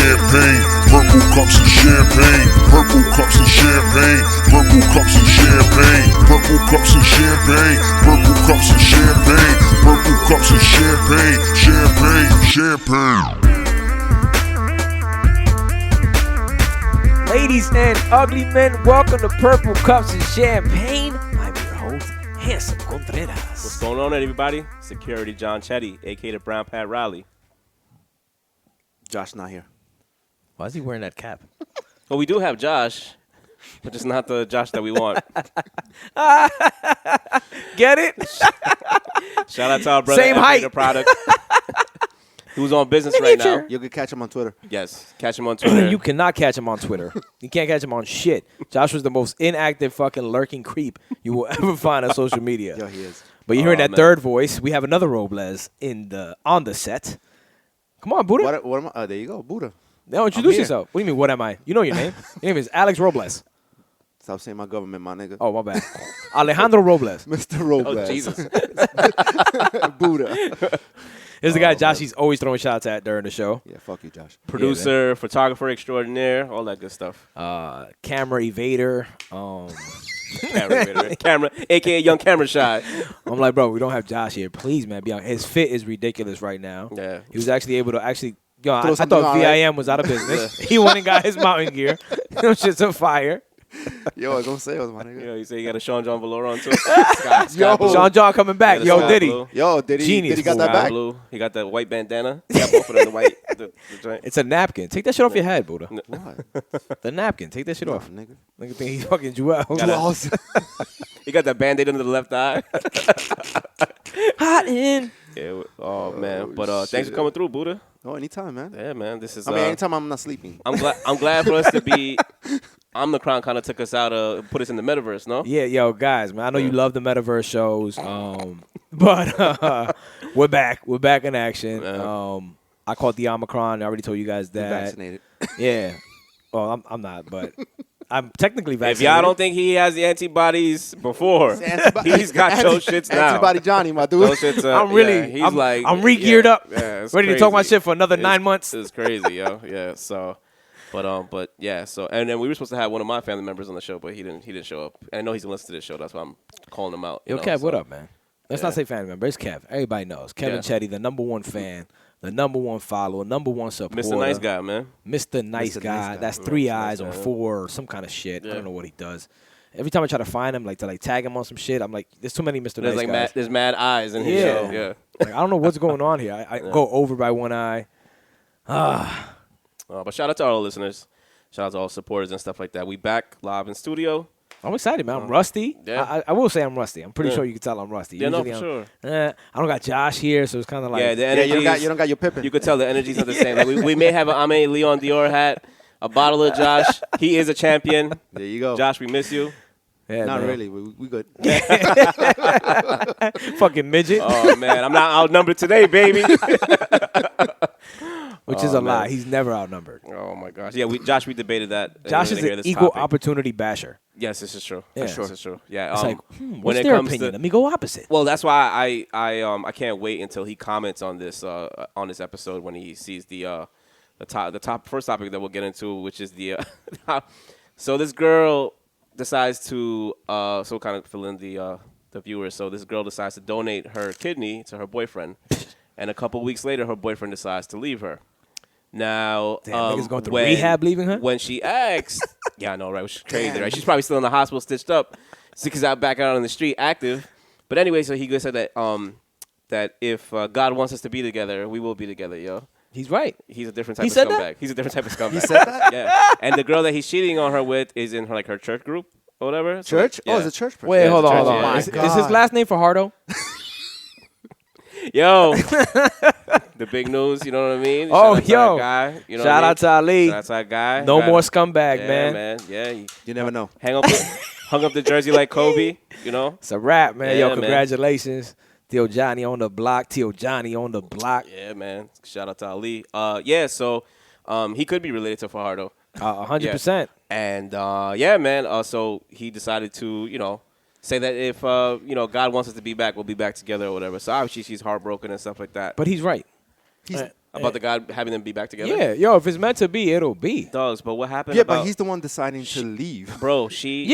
champagne. Purple cups and champagne. Purple cups and champagne. Purple cups and champagne. Purple cups and champagne. Purple cups and champagne. Purple cups and champagne. Champagne, champagne. Ladies and ugly men, welcome to Purple Cups and Champagne. I'm your host, Handsome Contreras. What's going on, everybody? Security John Chetty, a.k.a. the Brown Pat Riley. Josh not here. Why is he wearing that cap? Well, we do have Josh, but it's not the Josh that we want. Get it? Shout out to our brother, Same F. height. The product, who's on business right now. You can catch him on Twitter. Yes, catch him on Twitter. You cannot catch him on Twitter. You can't catch him on shit. Josh was the most inactive fucking lurking creep you will ever find on social media. Yo, he is. But you're hearing that man. third voice. We have another Robles on the set. Come on, Buddha. What am I? There you go, Buddha. Now introduce here. yourself. What do you mean, what am I? You know your name. Your name is Alex Robles. Stop saying my government, my nigga. Oh, my bad. Alejandro Robles. Mr. Robles. Oh, Jesus. Buddha. Here's the guy Josh he's always throwing shots at during the show. Yeah, fuck you, Josh. Producer, photographer extraordinaire, all that good stuff. Camera evader. Camera, a.k.a. Young Camera Shy. I'm like, bro, we don't have Josh here. Please, man, be on. His fit is ridiculous right now. Yeah. He was actually able to yo, I Throw thought something on, VIM was out of business. He went and got his mountain gear. Them shit's on fire. Yo, I gonna say it was my nigga. You know, you say you got a Sean John Valor on too. Yo. Sean John coming back. Yeah, Yo, Sky did he? Blue. Yo, did he Genius got that move. back? Blue. He got that white bandana. He got both of them, the white. The joint. It's a napkin. Take that shit off your head, Buddha. What? The napkin. Take that shit off. Nigga. Nigga think he's fucking Joel. He got that Band-Aid under the left eye. Hot in. Yeah. Oh man. But thanks shit. for coming through, Buddha. Oh, anytime, man. Yeah, man. This is. I mean, anytime I'm not sleeping. I'm glad for us to be. I'm the Crown kind of took us out, put us in the metaverse, no? Yeah, yo, guys, man. I know you love the metaverse shows, but we're back. We're back in action. I caught the Omicron. I already told you guys that. Vaccinated. Yeah. Well, I'm not, but I'm technically If vaccinated. y'all don't think he has the antibodies before, he's got those shits now. Antibody Johnny, my dude. Those shits, I'm really, yeah, he's I'm, like, I'm re-geared up, it's ready to talk my crazy. shit for another 9 months. It's crazy, yo. Yeah. So, but yeah. So, and then we were supposed to have one of my family members on the show, but he didn't show up. And I know he's gonna listen to this show. That's why I'm calling him out. Yo, Kev, what up, man? Let's not say family member. It's Kev. Everybody knows. Kevin Yeah. Chetty, the number one fan, the number one follower, number one supporter. Mr. Nice Guy, man. Mr. Nice Mr. Guy. Nice Guy. That's 3 Nice eyes guy, on yeah. 4 or some kind of shit. I Yeah. don't know what he does. Every time I try to find him, to tag him on some shit, I'm like, there's too many Mr. There's Nice like Guys. there's mad eyes in his Yeah. show. Yeah. Like, I don't know what's going on here. I go over by one eye. But shout out to all our listeners. Shout out to all supporters and stuff like that. We back live in studio. I'm excited, man. I'm rusty. Yeah. I will say I'm rusty. I'm pretty Yeah. sure you can tell I'm rusty. Yeah, no, Usually for I'm- I don't got Josh here, so it's kind of like Yeah, the Yeah, energy. you don't got your Pippin. You could tell the energy's not the same. Like we may have an Ame Leon Dior hat, a bottle of Josh. He is a champion. There you go. Josh, we miss you. yeah, Not man. really. We good. Fucking midget, Oh man, I'm not outnumbered today, baby. which is a man. lie. He's never outnumbered. Oh my gosh. Yeah, Josh, we debated that. Josh in is here, an this equal topic. opportunity basher. Yes, this is true. Yeah. This is true. Yeah. It's like, when what's it their comes opinion? to Let me go opposite. well, that's why I can't wait until he comments on this episode when he sees the first topic that we'll get into, which is the so this girl decides to so kind of fill in the viewers. So this girl decides to donate her kidney to her boyfriend, and a couple weeks later, her boyfriend decides to leave her. Now, Damn, niggas going through when- rehab leaving her? When she asks, yeah, I know, right? Which is crazy, right? She's probably still in the hospital, stitched up, because out back out on the street, active. But anyway, so he said that that if God wants us to be together, we will be together, yo. He's right. He's a different type He of said scumbag. that? He's a different type of scumbag. He said that? Yeah. And the girl that he's cheating on her with is in her church group or whatever. So, Church? yeah. Oh, it's a church person. Wait, Yeah, hold it's on, a hold church, on. yeah. Is his God. last name Fajardo? Yo, the big news, you know what I mean? Oh, Shout out to yo. our guy, you know Shout out to Ali. Shout out to our guy. No Got more it. scumbag, Yeah, man. Yeah, You never know. hung up the jersey like Kobe, you know? It's a wrap, man. Yeah, Yo, man. Congratulations. Tio Johnny on the block. Tio Johnny on the block. Yeah, man. Shout out to Ali. Yeah, so he could be related to Fajardo. 100%. And yeah, man. So he decided to, say that if God wants us to be back, we'll be back together or whatever. So obviously she's heartbroken and stuff like that. But he's right. He's About the guy having them be back together? Yeah, yo, if it's meant to be, it'll be. Dogs, but what happened Yeah, about... but he's the one deciding to leave. Bro, she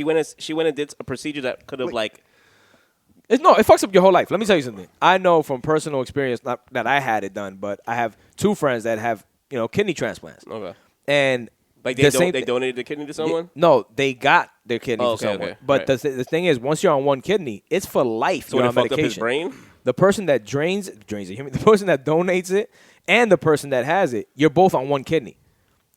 went and did a procedure that could have, like... It fucks up your whole life. Let me tell you something. I know from personal experience, not that I had it done, but I have 2 friends that have, kidney transplants. Okay. And like they donated the kidney to someone? No, they got their kidney for someone. Okay. But the thing is, once you're on one kidney, it's for life. So you're it on fucked medication. up his brain? The person that drains it, the person that donates it, and the person that has it, you're both on one kidney.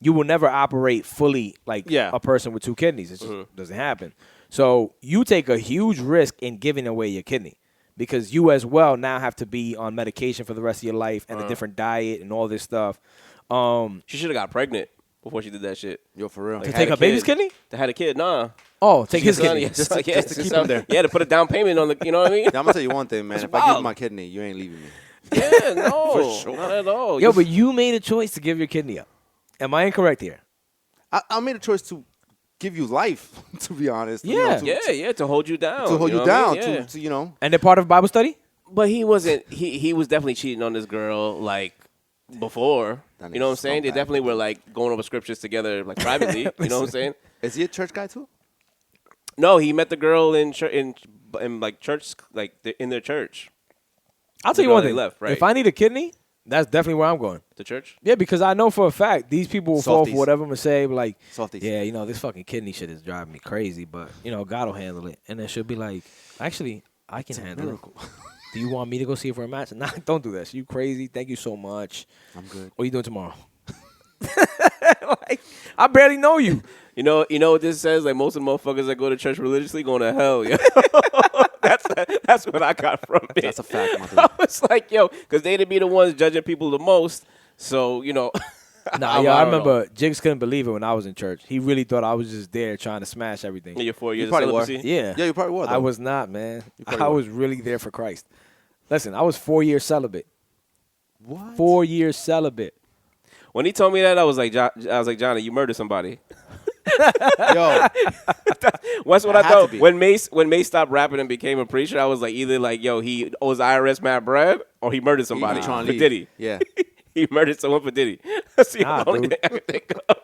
You will never operate fully like a person with 2 kidneys. It just doesn't happen. So you take a huge risk in giving away your kidney because you as well now have to be on medication for the rest of your life and a different diet and all this stuff. She should have got pregnant before she did that shit. Yo, for real. To take her baby's kidney? To have a kid, nah. Oh, take his kidney. Just to keep him there. Yeah, to put a down payment on the, you know what I mean? I'm going to tell you one thing, man. If I give you my kidney, you ain't leaving me. Yeah, no. For sure. Not at all. Yo, but you made a choice to give your kidney up. Am I incorrect here? I made a choice to give you life, to be honest. Yeah. To hold you down. To hold you know down, what I mean? to. And they're part of Bible study? But he wasn't, he was definitely cheating on this girl, like, before. You know what I'm saying? They definitely were, like, going over scriptures together, like, privately. You know what I'm saying? Is he a church guy, too? No, he met the girl in like, church, like, in their church. I'll tell you one thing. Left, right? If I need a kidney, that's definitely where I'm going. The church? Yeah, because I know for a fact these people will fall for Softies. whatever I'm going to say. Like, Softies. yeah, this fucking kidney shit is driving me crazy, but, God will handle it. And then she'll be like, actually, I can handle it. Do you want me to go see her for a match? Nah, don't do that. You crazy. Thank you so much. I'm good. What are you doing tomorrow? Like, I barely know you. You know what this says? Like, most of the motherfuckers that go to church religiously going to hell, yo. That's what I got from it. That's a fact, my dude. I was like, yo, because they'd be the ones judging people the most. So, Nah, I remember Jigs couldn't believe it when I was in church. He really thought I was just there trying to smash everything. In your 4 years You of probably were. celibacy? Yeah. Yeah, you probably were, though. I was not, man. probably I were. was really there for Christ. Listen, I was 4 years celibate. What? 4 years celibate. When he told me that, I was like, Johnny, you murdered somebody. Yo, That's what I I had thought. to be. When Mace stopped rapping and became a preacher, I was like, either like, yo, he owes IRS mad bread, or he murdered somebody trying to for leave. Diddy. Yeah. He murdered someone for Diddy. That's the Nah, only dude. thing I can think of.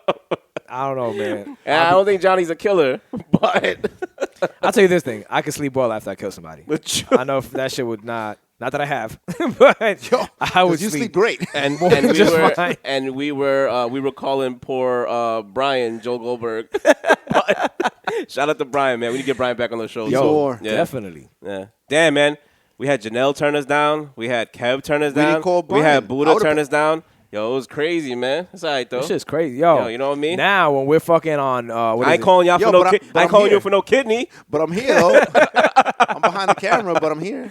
I don't know, man. And I don't think Johnny's a killer, but I'll tell you this thing. I can sleep well after I kill somebody. but I know if that shit would not that I have, but I would You sleep. sleep great. and we were calling poor Brian Joel Goldberg. Shout out to Brian, man. We need to get Brian back on the show. Yo, Sure. Yeah. definitely. Yeah. Damn, man. We had Janelle turn us down. We had Kev turn us We didn't down. call We had Brian. Buddha turn us down. Yo, it was crazy, man. It's all right, though. This shit's crazy, yo. You know what I mean? Now when we're fucking on, what I is ain't it? calling y'all Yo, for no but kidney. but I ain't I'm calling you here. for no kidney. But I'm here, though. I'm behind the camera, but I'm here.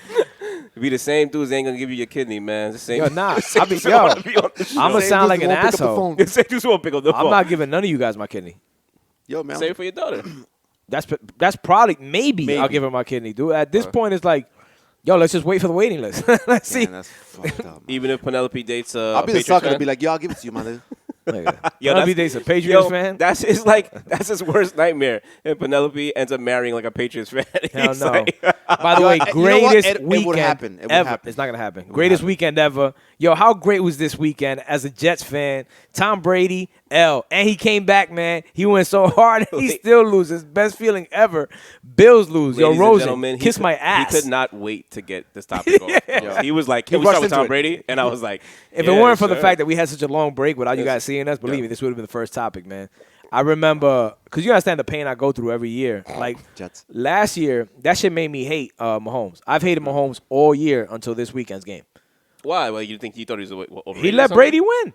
Be the same dudes ain't gonna give you your kidney, man. The same. Yo, nah. same I be, dudes wanna yo, be on the show. I'm gonna Same sound dudes like an won't pick up the asshole. phone. The same dudes won't pick up the phone. I'm not giving none of you guys my kidney. Yo, man. Save it for your daughter. That's probably maybe I'll give her my kidney, dude. At this point, it's like, yo, let's just wait for the waiting list. Let's see. Man, that's fucked up, man. Even if Penelope dates I'll be the Patriots sucker fan. to be like, yo, I'll give it to you, man. Yo, that's- Penelope dates a Patriots Yo, fan. that's his worst nightmare. And Penelope ends up marrying like a Patriots fan. Hell He's no. like- By the Yo, way, you know what? greatest It would weekend happen. It would ever. happen. It's not gonna happen. would Greatest happen. weekend ever. Yo, how great was this weekend as a Jets fan? Tom Brady, and he came back, man. He went so hard, and he still loses. Best feeling ever. Bills lose. Yo, Ladies and Rosen, gentlemen, kiss my ass. He could not wait to get this topic off. Yo, he was like, He "Can we start rushed with into Tom it. Brady?" And I was like, If yeah, it weren't for the sure. fact that we had such a long break without you Yes. guys seeing us, believe Yeah. me, this would have been the first topic, man. I remember, because you understand the pain I go through every year. Like, Jets. last year, that shit made me hate Mahomes. I've hated Mahomes all year until this weekend's game. Why? Well, you think he thought he was overrated He or let something? Brady win.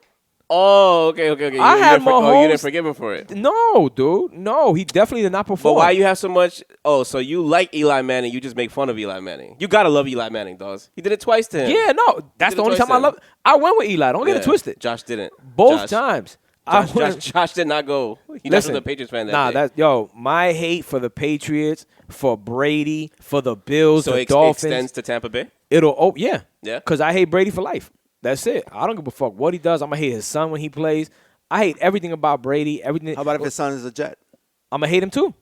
Oh, okay. I You had didn't you Mahomes- didn't forgive him for it. No, dude. No, he definitely did not But perform. why you have so much? Oh, so you like Eli Manning? You just make fun of Eli Manning. You gotta love Eli Manning, dogs. He did it twice to him. Yeah, no. That's did the it only twice time I then. love. I went with Eli. Don't get it Yeah. twisted. Josh didn't. Both Josh- times. Josh did not go. He's not a Patriots fan that day. My hate for the Patriots, for Brady, for the Bills, So the it Dolphins. extends to Tampa Bay. Yeah. Yeah? Because I hate Brady for life. That's it. I don't give a fuck what he does. I'm gonna hate his son when he plays. I hate everything about Brady. Everything. How about if his son is a Jet? I'm gonna hate him too.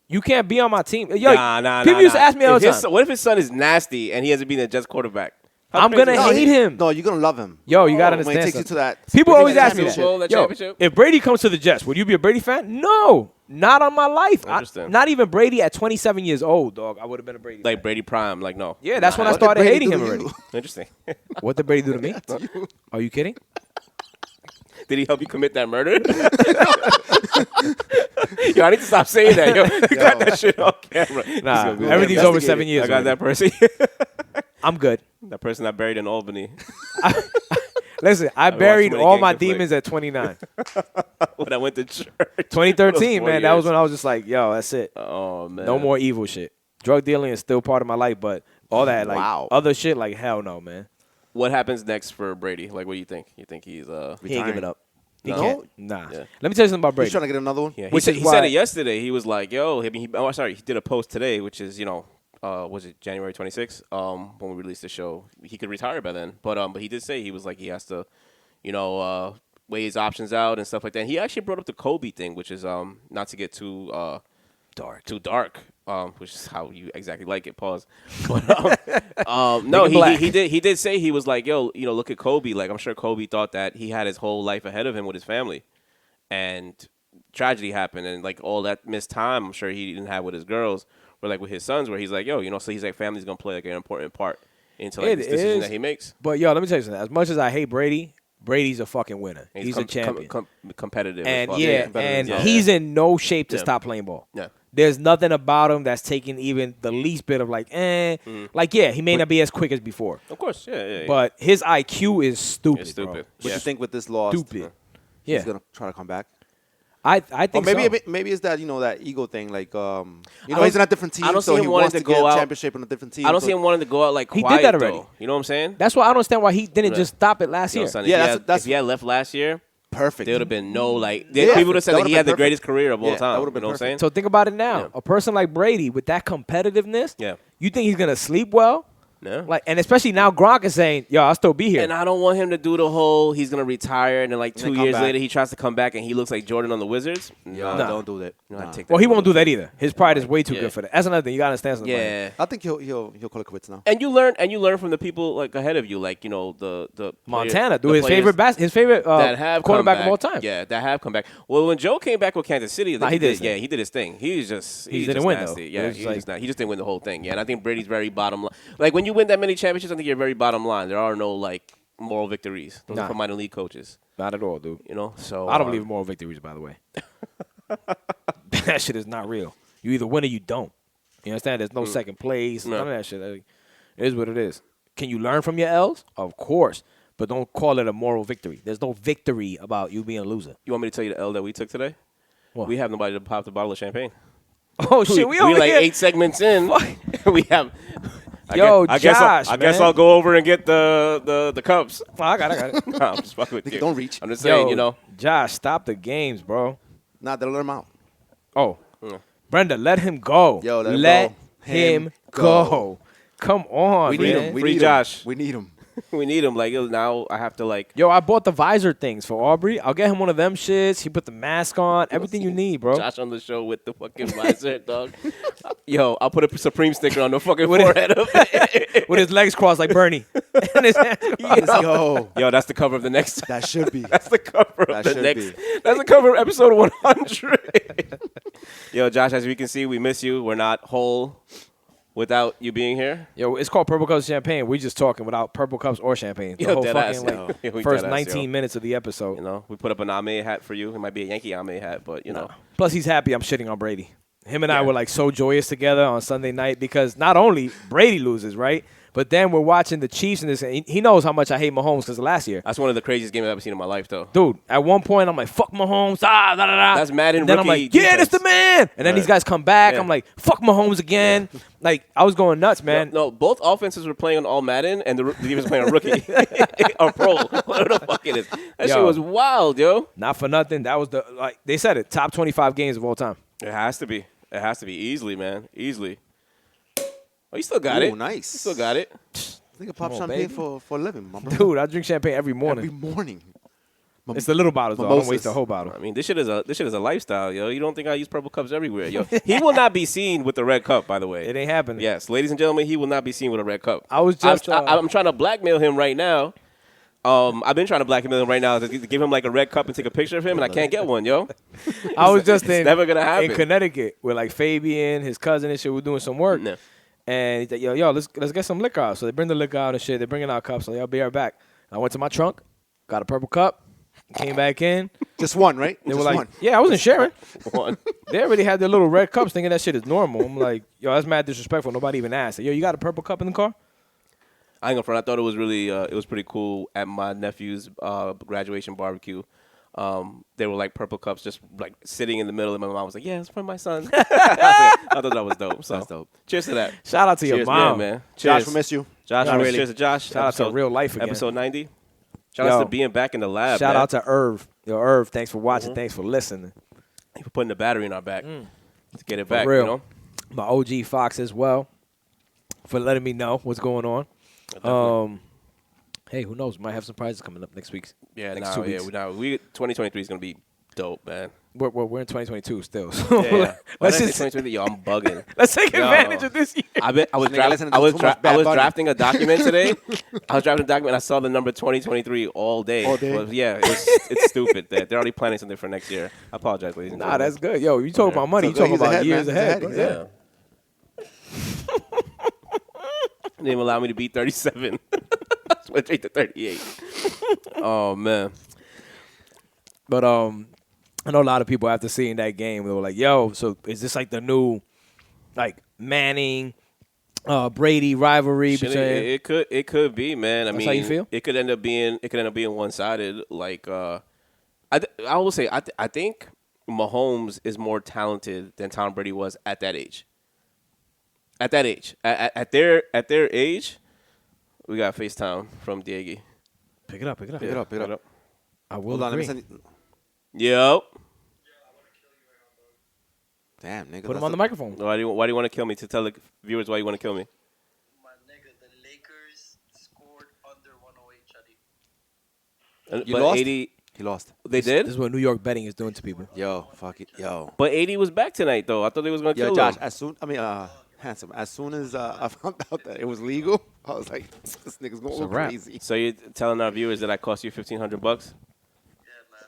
You can't be on my team. Yo, Nah. people used to ask me all the time. What if his son is nasty and he hasn't been a Jets quarterback? I'm going to hate him. No, you're going to love him. Yo, you got to When understand he takes you to that. People always ask me that that. Yo, if Brady comes to the Jets, would you be a Brady fan? No, not on my life. Not even Brady at 27 years old, dog. I would have been a Brady fan. Like Brady prime, like no. Yeah, that's when I started hating him already. Interesting. What did Brady do to me? Are you kidding? Did he help you commit that murder? Yo, I need to stop saying that. Yo, you got that shit on camera. Nah, everything's over 7 years. I got that person. I'm good. That person I buried in Albany. Listen, I buried all my demons at 29. When I went to church. 2013, man. That was when I was just like, yo, that's it. Oh, man. No more evil shit. Drug dealing is still part of my life, but all that, like, other shit, like, hell no, man. What happens next for Brady? Like, what do you think? You think he's He ain't giving up. He No? can't. Nah. Yeah. Let me tell you something about Brady. He's trying to get another one? Yeah, he said it yesterday. He was like, yo, he did a post today, which is, was it January 26th? When we released the show. He could retire by then. But he did say he was like, he has to, weigh his options out and stuff like that. And he actually brought up the Kobe thing, which is not to get too dark, which is how you exactly like it. Pause. But no, he did say, he was like, yo, look at Kobe. Like, I'm sure Kobe thought that he had his whole life ahead of him with his family, and tragedy happened, and like all that missed time, I'm sure he didn't have with his girls, or like with his sons, where he's like, yo, so he's like, family's gonna play like an important part into like this decision that he makes. But yo, let me tell you something. As much as I hate Brady, Brady's a fucking winner. He's a champion. Competitive. And he's in no shape to stop playing ball. Yeah. There's nothing about him that's taking even the least bit of like, Like, yeah, he may not be as quick as before. Of course, yeah. But his IQ is stupid. It's stupid. What you think with this loss? Stupid. He's going to try to come back? I think maybe it's that, that ego thing. Like, he's in a different team, so he wants to get a championship in a different team. I don't see him wanting to go out like quiet, he did that already. Though. You know what I'm saying? That's why I don't understand why he didn't just stop it last year. Son, if he had left last year, perfect. There would have been no people would have said that he had the greatest career of all time. That would have been what I'm saying? So think about it now. A person like Brady with that competitiveness, you think he's gonna sleep well? No. And especially now Gronk is saying, yo, I'll still be here. And I don't want him to do the whole he's going to retire and then like 2 years later he tries to come back and he looks like Jordan on the Wizards. No, don't do that. Well, he won't do that either. His pride is way too good for that. That's another thing. You got to understand something. Yeah. I think he'll call it quits now. And you learn from the people like ahead of you, like, the Montana, his favorite quarterback of all time. Yeah, that have come back. Well, when Joe came back with Kansas City, he did his thing. He didn't win nasty. Though. Yeah, he just didn't win the whole thing. Yeah, and I think Brady's very bottom line. Like when you win that many championships, I think you're very bottom line. There are no like moral victories. Those are from minor league coaches. Not at all, dude. So I don't believe in moral victories, by the way. That shit is not real. You either win or you don't. You understand? There's no second place. None of that shit. It is what it is. Can you learn from your L's? Of course. But don't call it a moral victory. There's no victory about you being a loser. You want me to tell you the L that we took today? What? We have nobody to pop the bottle of champagne. Oh, shit. We like here. 8 segments in. We have... I guess I'll go over and get the cups. Oh, I got it. No, I'm just fucking with you. Don't reach. I'm just saying, Josh, stop the games, bro. Nah, they'll let him out. Oh. Brenda, let him go. Yo, let him go. Come on, we need him. We need Josh. We need him. We need him. Like, now I have to, like... Yo, I bought the visor things for Aubrey. I'll get him one of them shits. He put the mask on. Everything you need, bro. Josh on the show with the fucking visor, dog. Yo, I'll put a Supreme sticker on the fucking forehead of it. With his legs crossed like Bernie. And his hands Yo, that's the cover of the next... That should be. That's the cover of the next... That's the cover of episode 100. Yo, Josh, as we can see, we miss you. We're not whole without you being here. Yo, it's called Purple Cups Champagne. We just talking without purple cups or champagne. The whole fucking first 19 minutes of the episode. We put up an Ame hat for you. It might be a Yankee Ame hat, but know. Plus, he's happy I'm shitting on Brady. Him and I were like so joyous together on Sunday night because not only Brady loses, right? But then we're watching the Chiefs in this. And he knows how much I hate Mahomes because of last year. That's one of the craziest games I've ever seen in my life, though. Dude, at one point, I'm like, fuck Mahomes. That's Madden and then rookie I'm like, defense. that's the man. And then these guys come back. I'm like, fuck Mahomes again. Yeah. Like, I was going nuts, man. No, both offenses were playing on all Madden, and the defense was playing on rookie or pro. Whatever the fuck it is. That shit was wild, yo. Not for nothing. That was they said it, top 25 games of all time. It has to be. It has to be easily, man. Easily. Oh, you still got it. Nice. You still got it. I think I pop champagne for a living, my brother. Dude, I drink champagne every morning. Every morning. It's the little bottles, though. I don't waste the whole bottle. I mean, this shit is a lifestyle, yo. You don't think I use purple cups everywhere, yo. He will not be seen with the red cup, by the way. It ain't happening. Yes, ladies and gentlemen, he will not be seen with a red cup. I was just... I'm trying to blackmail him right now. I've been trying to blackmail him right now to give him like a red cup and take a picture of him, and I can't get one, yo. I was just never gonna happen. in Connecticut with like Fabian, his cousin and shit. We're doing some work. No. And he's like, yo, let's get some liquor out. So they bring the liquor out and shit. They're bringing out cups. So I'll be right back. I went to my trunk, got a purple cup, came back in. Just one, right? They just were like, one. yeah, I wasn't sharing. One. They already had their little red cups thinking that shit is normal. I'm like, yo, that's mad disrespectful. Nobody even asked. Yo, you got a purple cup in the car? I ain't gonna front. I thought it was really, it was pretty cool at my nephew's graduation barbecue. They were like purple cups, just like sitting in the middle, and my mom was like, "Yeah, it's for my son." I thought that was dope. So That's dope. Cheers to that. Shout out to your mom, man. Josh, Cheers. we miss you. Josh, really. cheers to Josh. Shout out to real life again. Episode 90. Shout out to being back in the lab. Shout man. out to Irv. Yo, Irv, thanks for watching. Thanks for listening. Thanks for putting the battery in our back to get it For back. real. You know? My OG Fox as well for letting me know what's going on. Hey, who knows? Might have some prizes coming up next week. Yeah, next 2 weeks. 2023 is gonna be dope, man. We're in 2022 still. So Yeah. let's just 2023. Yo, I'm bugging. let's take advantage of this year. I was listening to too much Bad I was Bunny. drafting a document today. I was drafting a document. And I saw the number 2023 all day. All day? But yeah, it's stupid. They're already planning something for next year. I apologize, ladies and Nah, gentlemen. that's good. Yo, you talking about money? So You talking he's about ahead, years man. ahead? He's bro. ahead. Yeah. They didn't allow me to be 37. I went straight to 38. Oh man. But I know a lot of people after seeing that game, they were like, "Yo, so is this like the new, like Manning, Brady rivalry between?" It could be, man. I mean, how you feel? It could end up being one sided. Like I will say I think Mahomes is more talented than Tom Brady was at that age. At that age, at their age, we got FaceTime from Diego. Pick it up. Pick it up. I will Hold on, let me agree. send you. Yo. Damn, nigga. Put him on the microphone. Why do you want to kill me? To tell the viewers why you want to kill me? My nigga, the Lakers scored under 108, Chuddy. You But lost? 80, He lost. they This did. is what New York betting is doing to people. Yo, fuck it. Yo. But 80 was back tonight though. I thought they was gonna Yo, kill Josh, him. Handsome, as soon as I found out that it was legal, I was like, this nigga's going a wrap. crazy. So you're telling our viewers that I cost you $1,500? Yeah, man.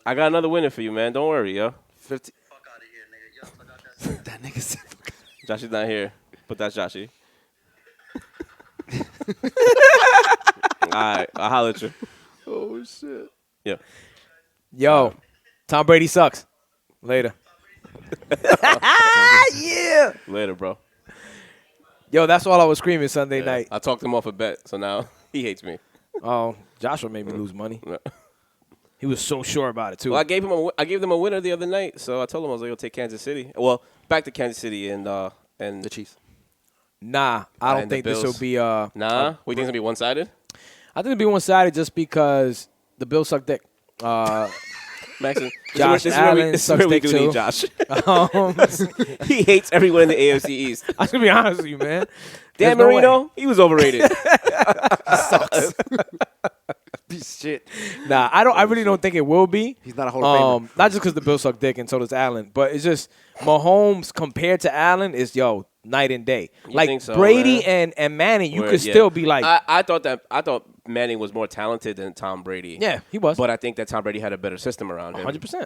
I got another winner for you, man. Don't worry, yo. 50. Fuck out of here, nigga. Yo, I got that. That nigga said, Josh is not here, but that's Joshy. All right, I'll holler at you. oh, shit. Yeah. Yo, Tom Brady sucks. Later. Yeah. Later, bro. Yo, that's all I was screaming Sunday night. I talked him off a bet, so now he hates me. Oh, Joshua made me lose money. He was so sure about it too. Well, I gave them a winner the other night, so I told him I was like, "Yo, take Kansas City." Well, back to Kansas City and The Chiefs. Nah, I don't And the think this Bills. will be. Nah, we think it's gonna be one-sided. I think it'll be one-sided just because the Bills suck dick. Maxon, Josh this Allen is sucks where we dick do too. need Josh. Um, He hates everyone in the AFC East. I'm gonna be honest with you, man. Dan There's no Marino, he was overrated. Piece of shit. Nah, I really don't think it will be. He's not a Hall of Famer. Not just because the Bills suck dick and so does Allen, but it's just Mahomes compared to Allen is night and day. You Like think so, Brady man? and Manning, you Where- could yeah. still be like, I thought Manning was more talented than Tom Brady. yeah, he was, But I think that Tom Brady had a better system around him. 100%.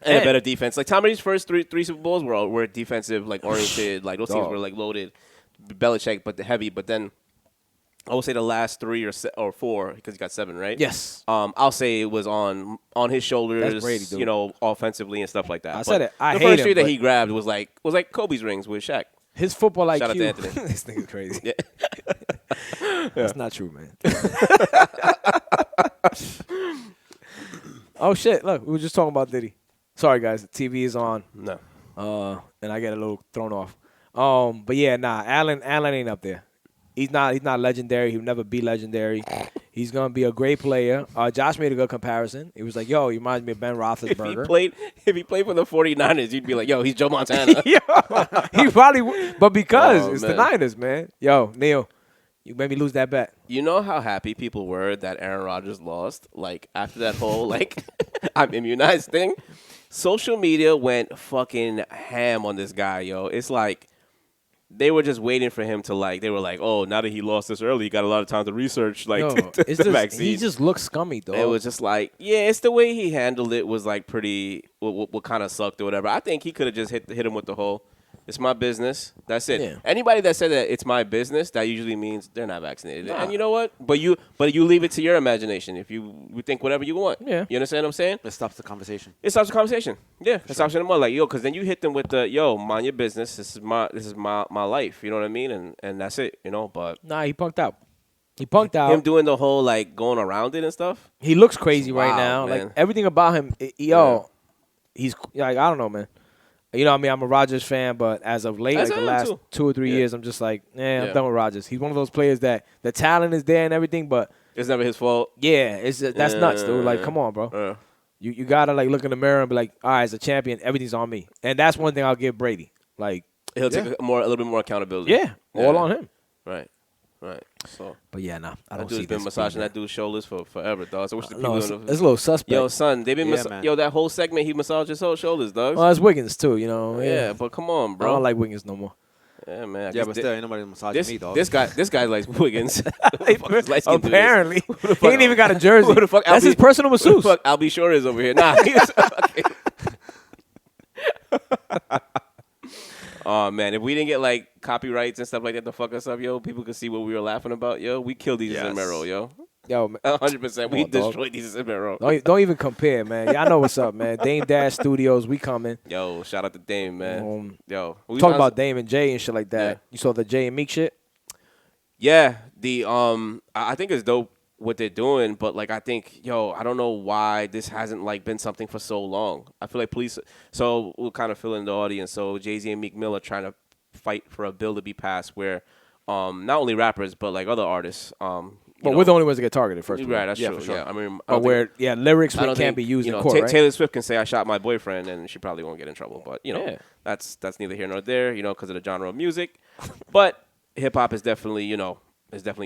And a better defense. Like Tom Brady's first three Super Bowls were defensive, like oriented. Like those teams were like loaded, Belichick, but heavy. But then I would say the last 3 or 4 because he got 7, right? Yes. I'll say it was on his shoulders. That's Brady, dude. You know, offensively and stuff like that. I said it. I the hate first him, 3 that but- he grabbed was like Kobe's rings with Shaq. His football IQ. Shout out to Anthony. This nigga's crazy. Yeah. That's not true, man. Oh shit! Look, we were just talking about Diddy. Sorry, guys. The TV is on, No. and I get a little thrown off. But yeah, nah. Allen ain't up there. He's not legendary. He'll never be legendary. He's gonna be a great player. Josh made a good comparison. He was like, "Yo, he reminds me of Ben Roethlisberger." If he played for the 49ers, you'd be like, "Yo, he's Joe Montana." Yeah, he probably would. But because it's the man. Niners, man. Yo, Neil, you made me lose that bet. You know how happy people were that Aaron Rodgers lost? Like, after that whole, like, I'm immunized thing. Social media went fucking ham on this guy, yo. It's like they were just waiting for him to they were like, oh, now that he lost this early, he got a lot of time to research the vaccine. He just looks scummy, though. It was just it's the way he handled it was pretty, what kind of sucked or whatever. I think he could have just hit him with the whole, it's my business. That's it. Yeah. Anybody that said that it's my business, that usually means they're not vaccinated. Nah. And you know what? But you leave it to your imagination. If you think whatever you want. Yeah. You understand what I'm saying? It stops the conversation. It stops the conversation. Yeah. It stops it more because then you hit them with the, mind your business. This is my life. You know what I mean? And that's it, but. Nah, he punked out. Him doing the whole, going around it and stuff. He looks crazy right now. Man. Everything about him, he's, I don't know, man. You know what I mean? I'm a Rodgers fan, but as of late, the last 2 or 3 years, I'm just I'm done with Rodgers. He's one of those players that the talent is there and everything, but it's never his fault. Yeah, that's nuts, dude. Come on, bro. You gotta look in the mirror and be like, all right, as a champion, everything's on me, and that's one thing I'll give Brady. He'll take a little bit more accountability. Yeah, all on him. Right. So, but I don't see that dude's been massaging that dude's shoulders for forever, dog. So, what's the people? It's a little suspect. Yo, son, they've been that whole segment he massaged his whole shoulders, dog. Well, it's Wiggins too, Yeah, but come on, bro. I don't like Wiggins no more. Yeah, man. But still, ain't nobody massaging me, dog. This guy likes Wiggins. Apparently, he ain't even got a jersey. Who the fuck? That's his personal masseuse. Who the fuck? Albie Shore is over here. Nah. Oh, man, if we didn't get, copyrights and stuff like that to fuck us up, yo, people could see what we were laughing about, yo. We killed these in Mero, yo. Yo, 100%. We destroyed these in Mero. Don't even compare, man. Y'all know what's up, man. Dame Dash Studios, we coming. Yo, shout out to Dame, man. Yo. Talking about Dame and Jay and shit like that. Yeah. You saw the Jay and Meek shit? Yeah. I think it's dope what they're doing, but I think, I don't know why this hasn't been something for so long. I feel like police. So we'll kind of fill in the audience. So Jay-Z and Meek Mill are trying to fight for a bill to be passed where not only rappers but other artists. But we're the only ones that get targeted first. Right, that's true. Sure. Yeah, I mean, lyrics can't be used in court. Right? Taylor Swift can say I shot my boyfriend and she probably won't get in trouble. But that's neither here nor there. Because of the genre of music. But hip hop is definitely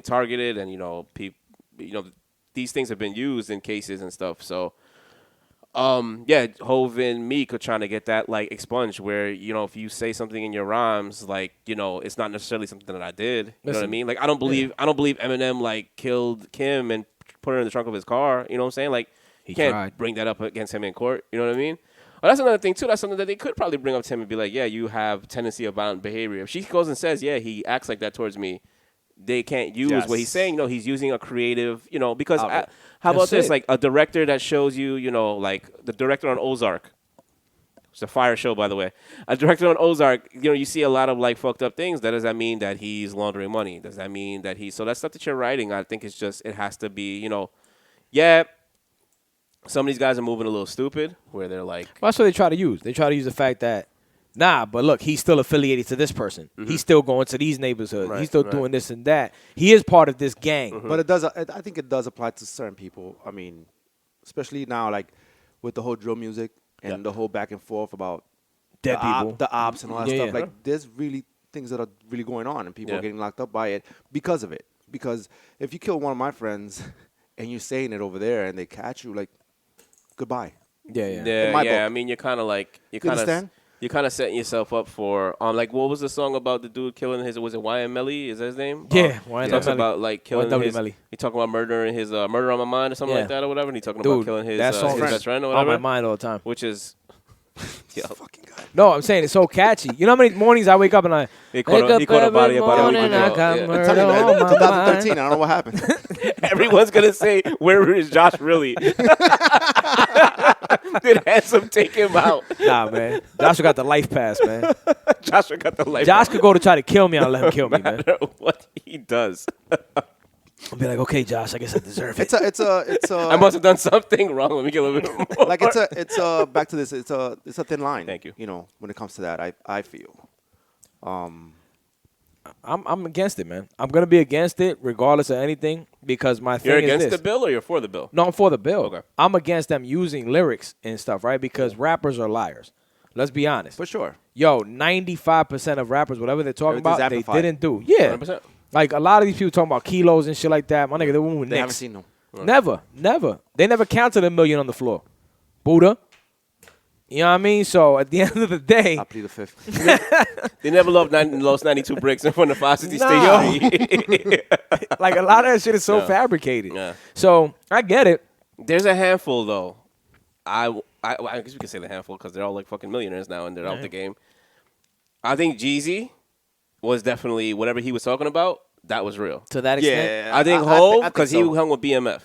targeted, and people. These things have been used in cases and stuff. So, Hov and Meek are trying to get that expunged. Where if you say something in your rhymes, it's not necessarily something that I did. You know what I mean? I don't believe Eminem killed Kim and put her in the trunk of his car. You know what I'm saying? He can't bring that up against him in court. You know what I mean? Well, that's another thing too. That's something that they could probably bring up to him and be like, yeah, you have tendency of violent behavior. If she goes and says, yeah, he acts like that towards me. They can't use what he's saying. He's using a creative, because how about this? A director that shows you, the director on Ozark. It's a fire show, by the way. A director on Ozark, you see a lot of fucked up things. Does that mean that he's laundering money? Does that mean that so that stuff that you're writing, I think it's just, it has to be, some of these guys are moving a little stupid where they're Well, that's what they try to use. They try to use the fact that, but look, he's still affiliated to this person. Mm-hmm. He's still going to these neighborhoods. He's still doing this and that. He is part of this gang. Mm-hmm. But I think it does apply to certain people. I mean, especially now, with the whole drill music and the whole back and forth about dead people, the ops and all that stuff. There's really things that are really going on, and people are getting locked up by it because of it. Because if you kill one of my friends and you're saying it over there and they catch you, goodbye. Yeah. I mean, you're kind of you understand? You're kind of setting yourself up for, what was the song about the dude killing was it YM Melly? Is that his name? Yeah, YM Melly. He talks about, killing his, he talking about murdering his, Murder on My Mind or something like that or whatever, and he talking about killing his best friend or whatever. On my mind all the time. Which is, fucking God. No, I'm saying it's so catchy. You know how many mornings I wake up and he caught a body about a week ago. I'm telling you, man, 2013, I don't know what happened. Everyone's going to say, where is Josh really? Did Handsome take him out? Nah, man. Joshua got the life pass, man. Joshua got the life pass. Josh could go to try to kill me and I'll let him kill me, man. What he does. I'll be like, okay, Josh, I guess I deserve it. It's I must have done something wrong. Let me get a little bit more. It's back to this. It's a thin line. Thank you. When it comes to that, I feel. I'm against it, man. I'm gonna be against it regardless of anything because my thing is this. You're against the bill or you're for the bill? No, I'm for the bill. Okay. I'm against them using lyrics and stuff, right? Because rappers are liars. Let's be honest. For sure. Yo, 95% of rappers, whatever they're talking about, amplified. They didn't do. Yeah. 100%. A lot of these people talking about kilos and shit like that. My nigga, they were moving They next. haven't seen them. Never. They never counted $1 million on the floor. Buddha. You know what I mean? So at the end of the day, I plead the fifth. They never lost 92 bricks in front of 560 Nah. State Street. like a lot of that shit is so fabricated. Yeah. So I get it. There's a handful, though. I guess we can say the handful because they're all like fucking millionaires now and they're out the game. I think Jeezy was definitely, whatever he was talking about, that was real. To that extent. I think Hove, because he hung with BMF.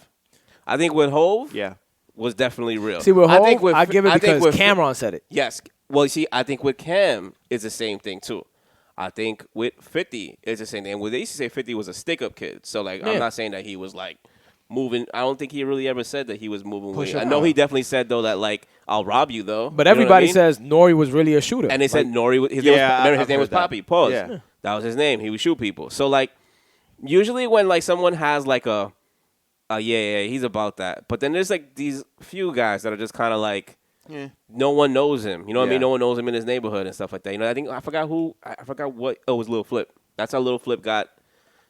I think with Hove, Yeah. was definitely real. See, with I think Hov, I give it because with Cameron said it. Yes. Well, you see, I think with Cam, it's the same thing, too. I think with 50, it's the same thing. And they used to say 50 was a stick-up kid. So, like, I'm not saying that he was, like, moving. I don't think he really ever said that he was moving weight. I know he definitely said, though, that, like, I'll rob you, though. But You know what I everybody mean? says Nori was really a shooter. And they said Nori, his name was Poppy. Pause. Yeah. That was his name. He would shoot people. So, like, usually when, like, someone has, like, he's about that. But then there's, like, these few guys that are just kind of, like, no one knows him. You know what I mean? No one knows him in his neighborhood and stuff like that. You know, I forgot what. Oh, it was Lil Flip. That's how Lil Flip got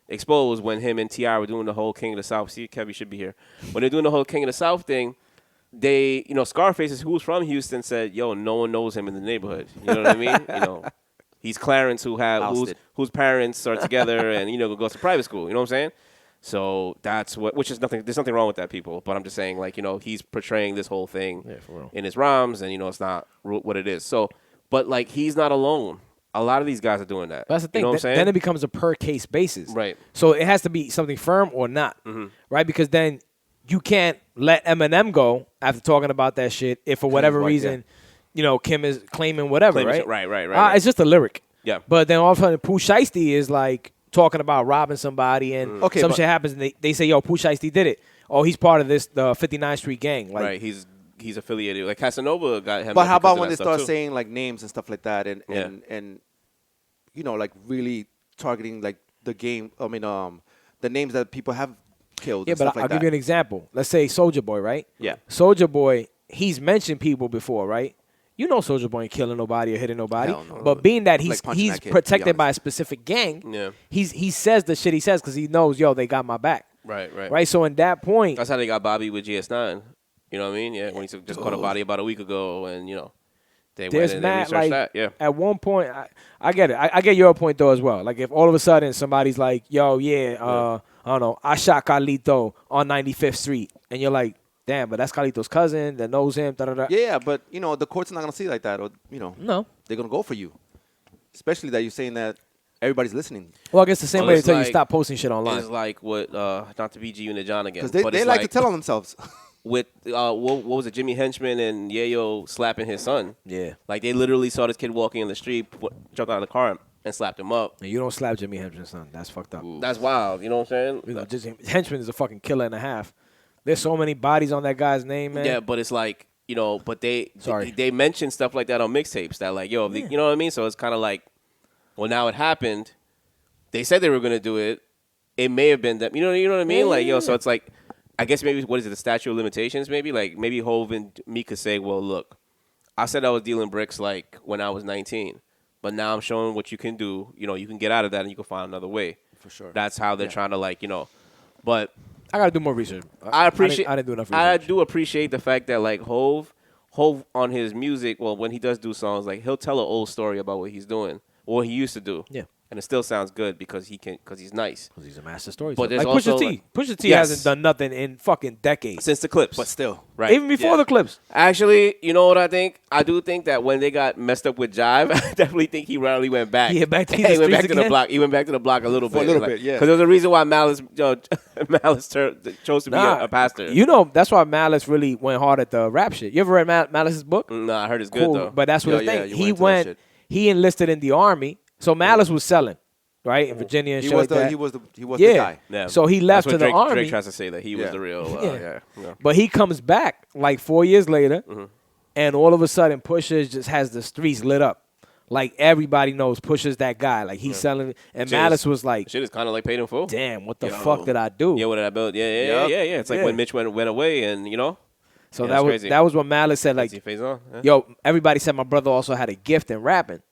exposed when him and T.I. were doing the whole King of the South. See, Kevin should be here. When they're doing the whole King of the South thing, they, Scarface, who's from Houston, said, yo, no one knows him in the neighborhood. You know what I mean? He's Clarence whose parents are together and, goes to private school. You know what I'm saying? So that's there's nothing wrong with that, people. But I'm just saying, like, he's portraying this whole thing in his rhymes and, it's not what it is. So, but, like, he's not alone. A lot of these guys are doing that. That's the thing. You know what I'm saying? Then it becomes a per case basis. Right. So it has to be something firm or not. Right? Because then you can't let Eminem go after talking about that shit if for whatever reason, Kim is claiming whatever, right? Right. It's just a lyric. Yeah. But then all of a sudden, Pooh Shiesty is like talking about robbing somebody and some shit happens and they say, yo, Pooh Shiesty did it. Oh, he's part of the 59th Street gang. Like, right. He's affiliated. Like Casanova got him. But how about when they start too? saying like names and stuff like that and like really targeting like the game, the names that people have killed. Yeah, and but stuff like I'll that. give you an example. Let's say Soulja Boy, right? Yeah. Soulja Boy, he's mentioned people before, right? Soulja Boy ain't killing nobody or hitting nobody. Hell no. But being that he's Like punching that kid, to be protected by a honest. specific gang, Yeah. he says the shit he says because he knows, yo, they got my back. Right. So in that point, That's how they got Bobby with GS9. You know what I mean? Yeah, when he just caught a body about a week ago, and they went there's and they mad, researched like, that. Yeah. at one point, I get it. I get your point, though, as well. Like, if all of a sudden somebody's like, yo, I don't know, I shot Carlito on 95th Street, and you're like, damn, but that's Carlito's cousin that knows him, da-da-da. Yeah, but the court's not gonna see it like that, or No. they're gonna go for you, especially that you're saying that everybody's listening Well, I guess the same way they it's tell you like- stop posting shit online. It's like what, not to be G Unit John again, because but they it's like to tell on themselves. with what was it, Jimmy Henchman and Yayo slapping his son. Yeah. Like they literally saw this kid walking in the street, jumped out of the car and slapped him up. And you don't slap Jimmy Henchman's son. That's fucked up. That's wild. You know what I'm saying? Just, Henchman is a fucking killer and a half. There's so many bodies on that guy's name, man. Yeah, but it's like, but they Sorry. they mention stuff like that on mixtapes that like, yo, you know what I mean? So it's kind of like, well, now it happened. They said they were going to do it. It may have been them. You know what I mean? Like, yo, so it's like, I guess maybe, what is it, the statute of limitations maybe? Like, maybe Hov and Meek could say, well, look, I said I was dealing bricks, like, when I was 19. But now I'm showing what you can do. You can get out of that and you can find another way. For sure. That's how they're trying to, like, But I got to do more research. I appreciate. I didn't do enough I research. do appreciate the fact that like Hov on his music. Well, when he does do songs, like he'll tell an old story about what he's doing or what he used to do. Yeah. And it still sounds good because he's nice. Because he's a master storyteller. But there's like Pusha also, T. like- Pusha T Yes. hasn't done nothing in fucking decades. Since the clips, But still, right? Even before the clips. Actually, you know what I think? I do think that when they got messed up with Jive, I definitely think he rarely went back. Yeah, back to the he went back streets to the again? block. He went back to the block a little bit. a little bit, yeah. Because there's a reason why Malice chose to be a pastor. That's why Malice really went hard at the rap shit. You ever read Malice's book? Nah, I heard it's good Cool. though. But that's what the Yeah, thing. you He went into that shit. he enlisted in the army. So Malice was selling, right? In Virginia and he shit was like that. he was the guy. Yeah. So he left That's to what the army. Drake tries to say that he was Yeah. the real. Yeah. Yeah. But he comes back like 4 years later, Mm-hmm. and all of a sudden, Pusha just has the streets lit up. Like everybody knows Pusha's that guy. Like he's selling, and Shit Malice is- was like, Shit is kind of like paid in full. "Damn, what the fuck did I do?" Yeah, what did I build? Yeah. It's like Yeah. when Mitch went away, and So Yeah, that that's was crazy. that was what Malice said. Like, he phase on. Yeah. yo, everybody said my brother also had a gift in rapping.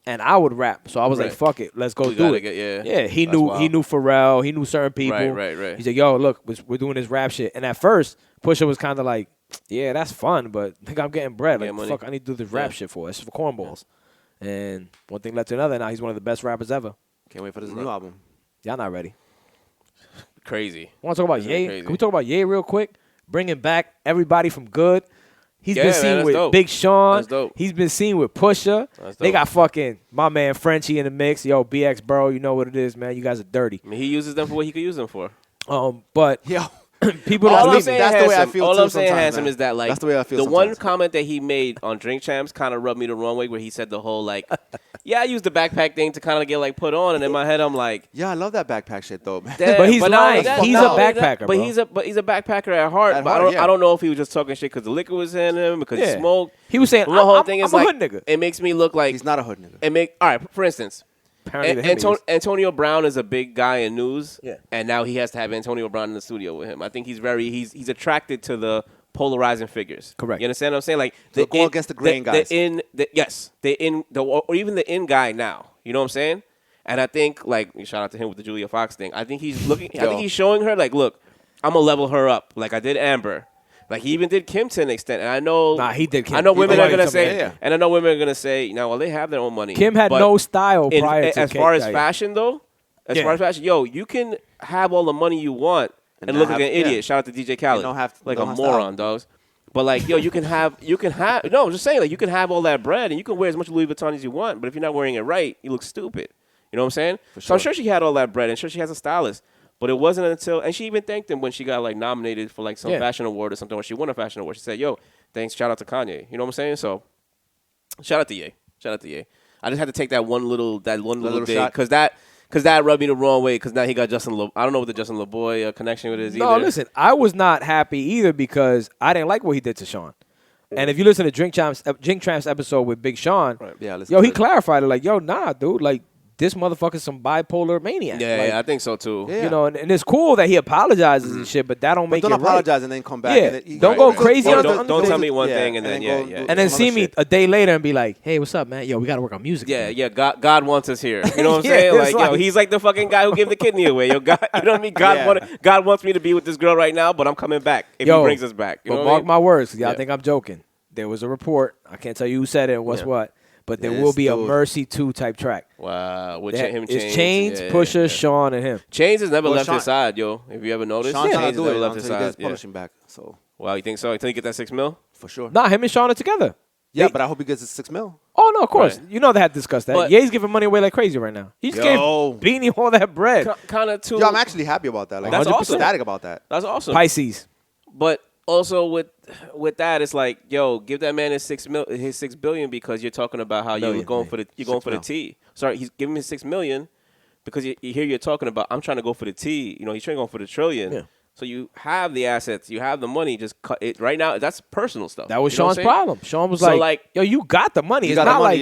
and I would rap. So I was like, fuck it, let's go do it. Yeah, he knew Pharrell, he knew certain people. Right. He's like, yo, look, we're doing this rap shit. And at first, Pusha was kind of like, yeah, that's fun, but I think I'm getting bread. Like, fuck, I need to do this rap shit for. It's for cornballs. And one thing led to another. Now he's one of the best rappers ever. Can't wait for this new album. Y'all not ready. Crazy. Want to talk about Ye? Can we talk about Ye real quick? Bringing back everybody from Good. He's been seen with Big Sean. He's been seen with Pusha. They got fucking my man Frenchie in the mix. Yo, BX, bro, you know what it is, man. You guys are dirty. I mean, he uses them for what he could use them for. But people all don't I'm saying, that's the way I feel all too I'm saying, sometimes, Handsome, man. is that like that's the way I feel. The sometimes. one comment that he made on Drink Champs kind of rubbed me the wrong way, where he said the whole like, yeah, I used the backpack thing to kind of get like put on, and in my head I'm like, yeah, I love that backpack shit though, man. But he's lying. He's a backpacker, but bro. he's a backpacker at heart. I don't know if he was just talking shit because the liquor was in him, because he smoked. He was saying, the whole thing is I'm like, a hood nigga. It makes me look like He's not a hood nigga. All right, for instance. Antonio Brown is a big guy in news, and now he has to have Antonio Brown in the studio with him. I think he's attracted to the polarizing figures. Correct. You understand what I'm saying? Like go against the grain guys. Or even the in guy now. You know what I'm saying? And I think, like, shout out to him with the Julia Fox thing. I think he's looking. I think he's showing her, like, look, I'm gonna level her up, like I did Amber. Like he even did Kim to an extent, and I know. He did Kim. I know women are gonna say, and I know women are gonna say, well, they have their own money. Kim had no style prior to as far as fashion, though. As far as fashion, you can have all the money you want and look like an idiot. Shout out to DJ Khaled, like a moron, dogs. But like, you can have. No, I'm just saying, like, you can have all that bread and you can wear as much Louis Vuitton as you want, but if you're not wearing it right, you look stupid. You know what I'm saying? So I'm sure she had all that bread, and sure she has a stylist. But it wasn't until, and she even thanked him when she got like nominated for like some fashion award or something, or she won a fashion award. She said, "Yo, thanks, shout out to Kanye." You know what I'm saying? So, shout out to Ye. I just had to take that one little dig because that rubbed me the wrong way. Because now he got Justin. I don't know what the Justin LeBoy connection with is either. No, listen, I was not happy either because I didn't like what he did to Sean. And if you listen to Drink Champs episode with Big Sean, he clarified it like, "Yo, nah, dude, like." This motherfucker's some bipolar maniac. Yeah, I think so too. You know, and it's cool that he apologizes and shit, but that don't make it right. Don't apologize and then come back. Yeah, don't go crazy. Don't tell me one thing and then and then see me a day later and be like, "Hey, what's up, man? Yo, we got to work on music." Yeah. God wants us here. You know what I'm saying? Like, yo, he's like the fucking guy who gave the kidney away. Yo, God, you know what I mean? God wants me to be with this girl right now, but I'm coming back if he brings us back. But mark my words, because y'all think I'm joking. There was a report. I can't tell you who said it and what's what. But there will be a Mercy 2 type track. Wow. With him, it's Chains, Pusha, Sean, and him. Chains has never left his side, yo. If you ever noticed. Sean's Chains never left his side. Publishing back. So. Wow, you think so? Until you get that $6 million? For sure. Nah, him and Sean are together. Yeah, but I hope he gets his $6 million. Oh, no, of course. Right. You know they had discussed that. Ye's giving money away like crazy right now. He just gave Beanie all that bread. Kind of too. Yo, I'm actually happy about that. Like, that's awesome. Ecstatic about that. That's awesome. Pisces. But also with that, it's like, yo, give that man his $6 billion because you're talking about how you're going for the T. Sorry, he's giving me $6 million because you're talking about I'm trying to go for the T. You know, he's trying to go for the trillion. Yeah. So you have the assets, you have the money. Just cut it right now. That's personal stuff. That was Sean's problem. Sean was like, yo, you got the money. It's not like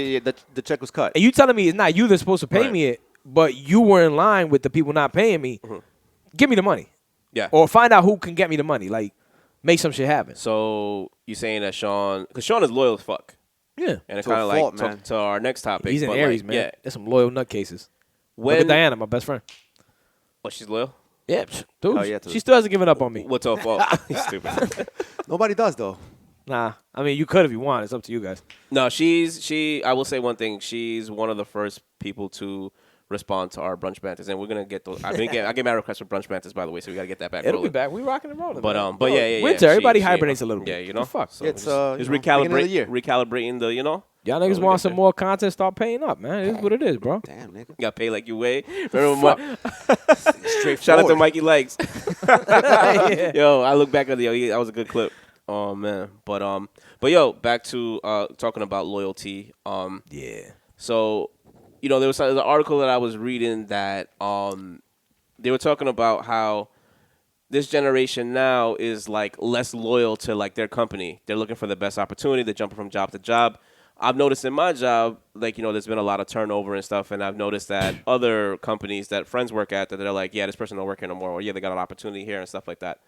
the check was cut. And you telling me it's not you that's supposed to pay me it, but you were in line with the people not paying me. Mm-hmm. Give me the money. Yeah. Or find out who can get me the money. Like. Make some shit happen. So you saying that Sean, because Sean is loyal as fuck. Yeah. And it kind of like talk to our next topic. He's in Aries, man. Yeah. There's some loyal nutcases. Look at Diana, my best friend. What, she's loyal? Yeah, dude. She still hasn't given up on me. What's her fault? He's stupid. Nobody does though. Nah. I mean, you could if you want. It's up to you guys. No, I will say one thing. She's one of the first people to respond to our brunch banters, and we're gonna get those. I get mad requests for brunch banters, by the way, so we gotta get that back. It'll be back. We rocking and rolling. But yeah. Winter, everybody hibernates a little bit. Yeah, you know. Fuck. So it's recalibrating the, you know. Y'all niggas want some more content? Start paying up, man. It is what it is, bro. Damn, nigga. You gotta pay like you weigh. Remember Shout out to Mikey Legs. Yo, I look back at that was a good clip. Oh man, but yo, back to talking about loyalty. Yeah. So. You know, there was an article that I was reading that they were talking about how this generation now is like less loyal to like their company. They're looking for the best opportunity. They're jumping from job to job. I've noticed in my job, like, you know, there's been a lot of turnover and stuff, and I've noticed that other companies that friends work at, that they're like, yeah, this person don't work here no more, or yeah, they got an opportunity here and stuff like that.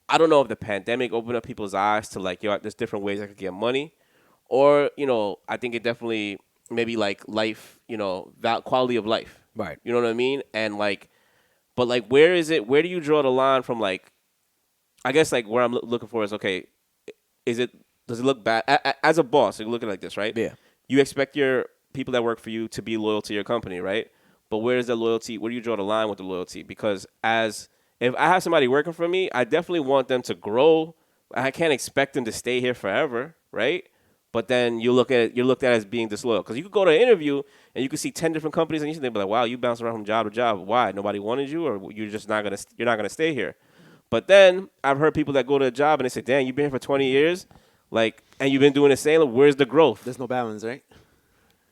I don't know if the pandemic opened up people's eyes to like, yo, there's different ways I could get money, or, you know, I think it definitely maybe like life, quality of life. Right. You know what I mean? And like, but like, where do you draw the line from like, I guess like where I'm looking for is, okay, does it look bad? As a boss, you're looking like this, right? Yeah. You expect your people that work for you to be loyal to your company, right? But where's the loyalty? Where do you draw the line with the loyalty? Because if I have somebody working for me, I definitely want them to grow. I can't expect them to stay here forever, right? But then you're looked at as being disloyal. Because you could go to an interview and you could see 10 different companies and you think, like, wow, you bounce around from job to job. Why? Nobody wanted you, or you're not gonna stay here. But then I've heard people that go to a job and they say, damn, you've been here for 20 years, like, and you've been doing the same. Where's the growth? There's no balance, right?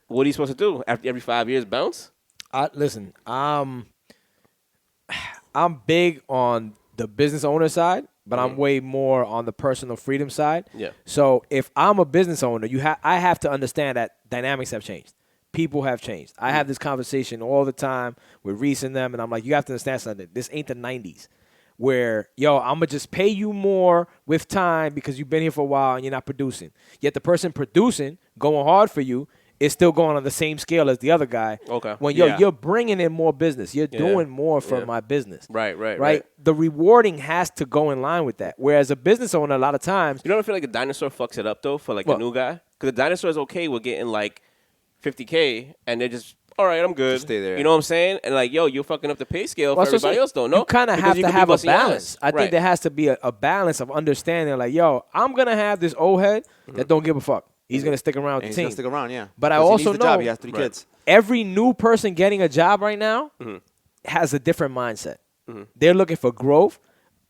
What are you supposed to do? After every 5 years, bounce? Listen, I'm big on the business owner side, but I'm way more on the personal freedom side. Yeah. So if I'm a business owner, I have to understand that dynamics have changed. People have changed. I have this conversation all the time with Reese and them, and I'm like, you have to understand something. This ain't the 90s where, I'm going to just pay you more with time because you've been here for a while and you're not producing. Yet the person producing, going hard for you, is still going on the same scale as the other guy. Okay. When you're bringing in more business. You're doing more for my business. Right. The rewarding has to go in line with that. Whereas a business owner, a lot of times. You don't feel like a dinosaur fucks it up, though, for like a new guy? Because the dinosaur is okay with getting like $50K and they're just, all right, I'm good. Just stay there. You know what I'm saying? And like, you're fucking up the pay scale for everybody else, though. No, you kind of have to have a balance. I think there has to be a balance of understanding. Like, I'm gonna have this old head that don't give a fuck. He's gonna stick around with the He's team. gonna stick around, yeah. But I Because also he needs the know job. He has 3 kids. every new person getting a job right now has a different mindset. They're looking for growth.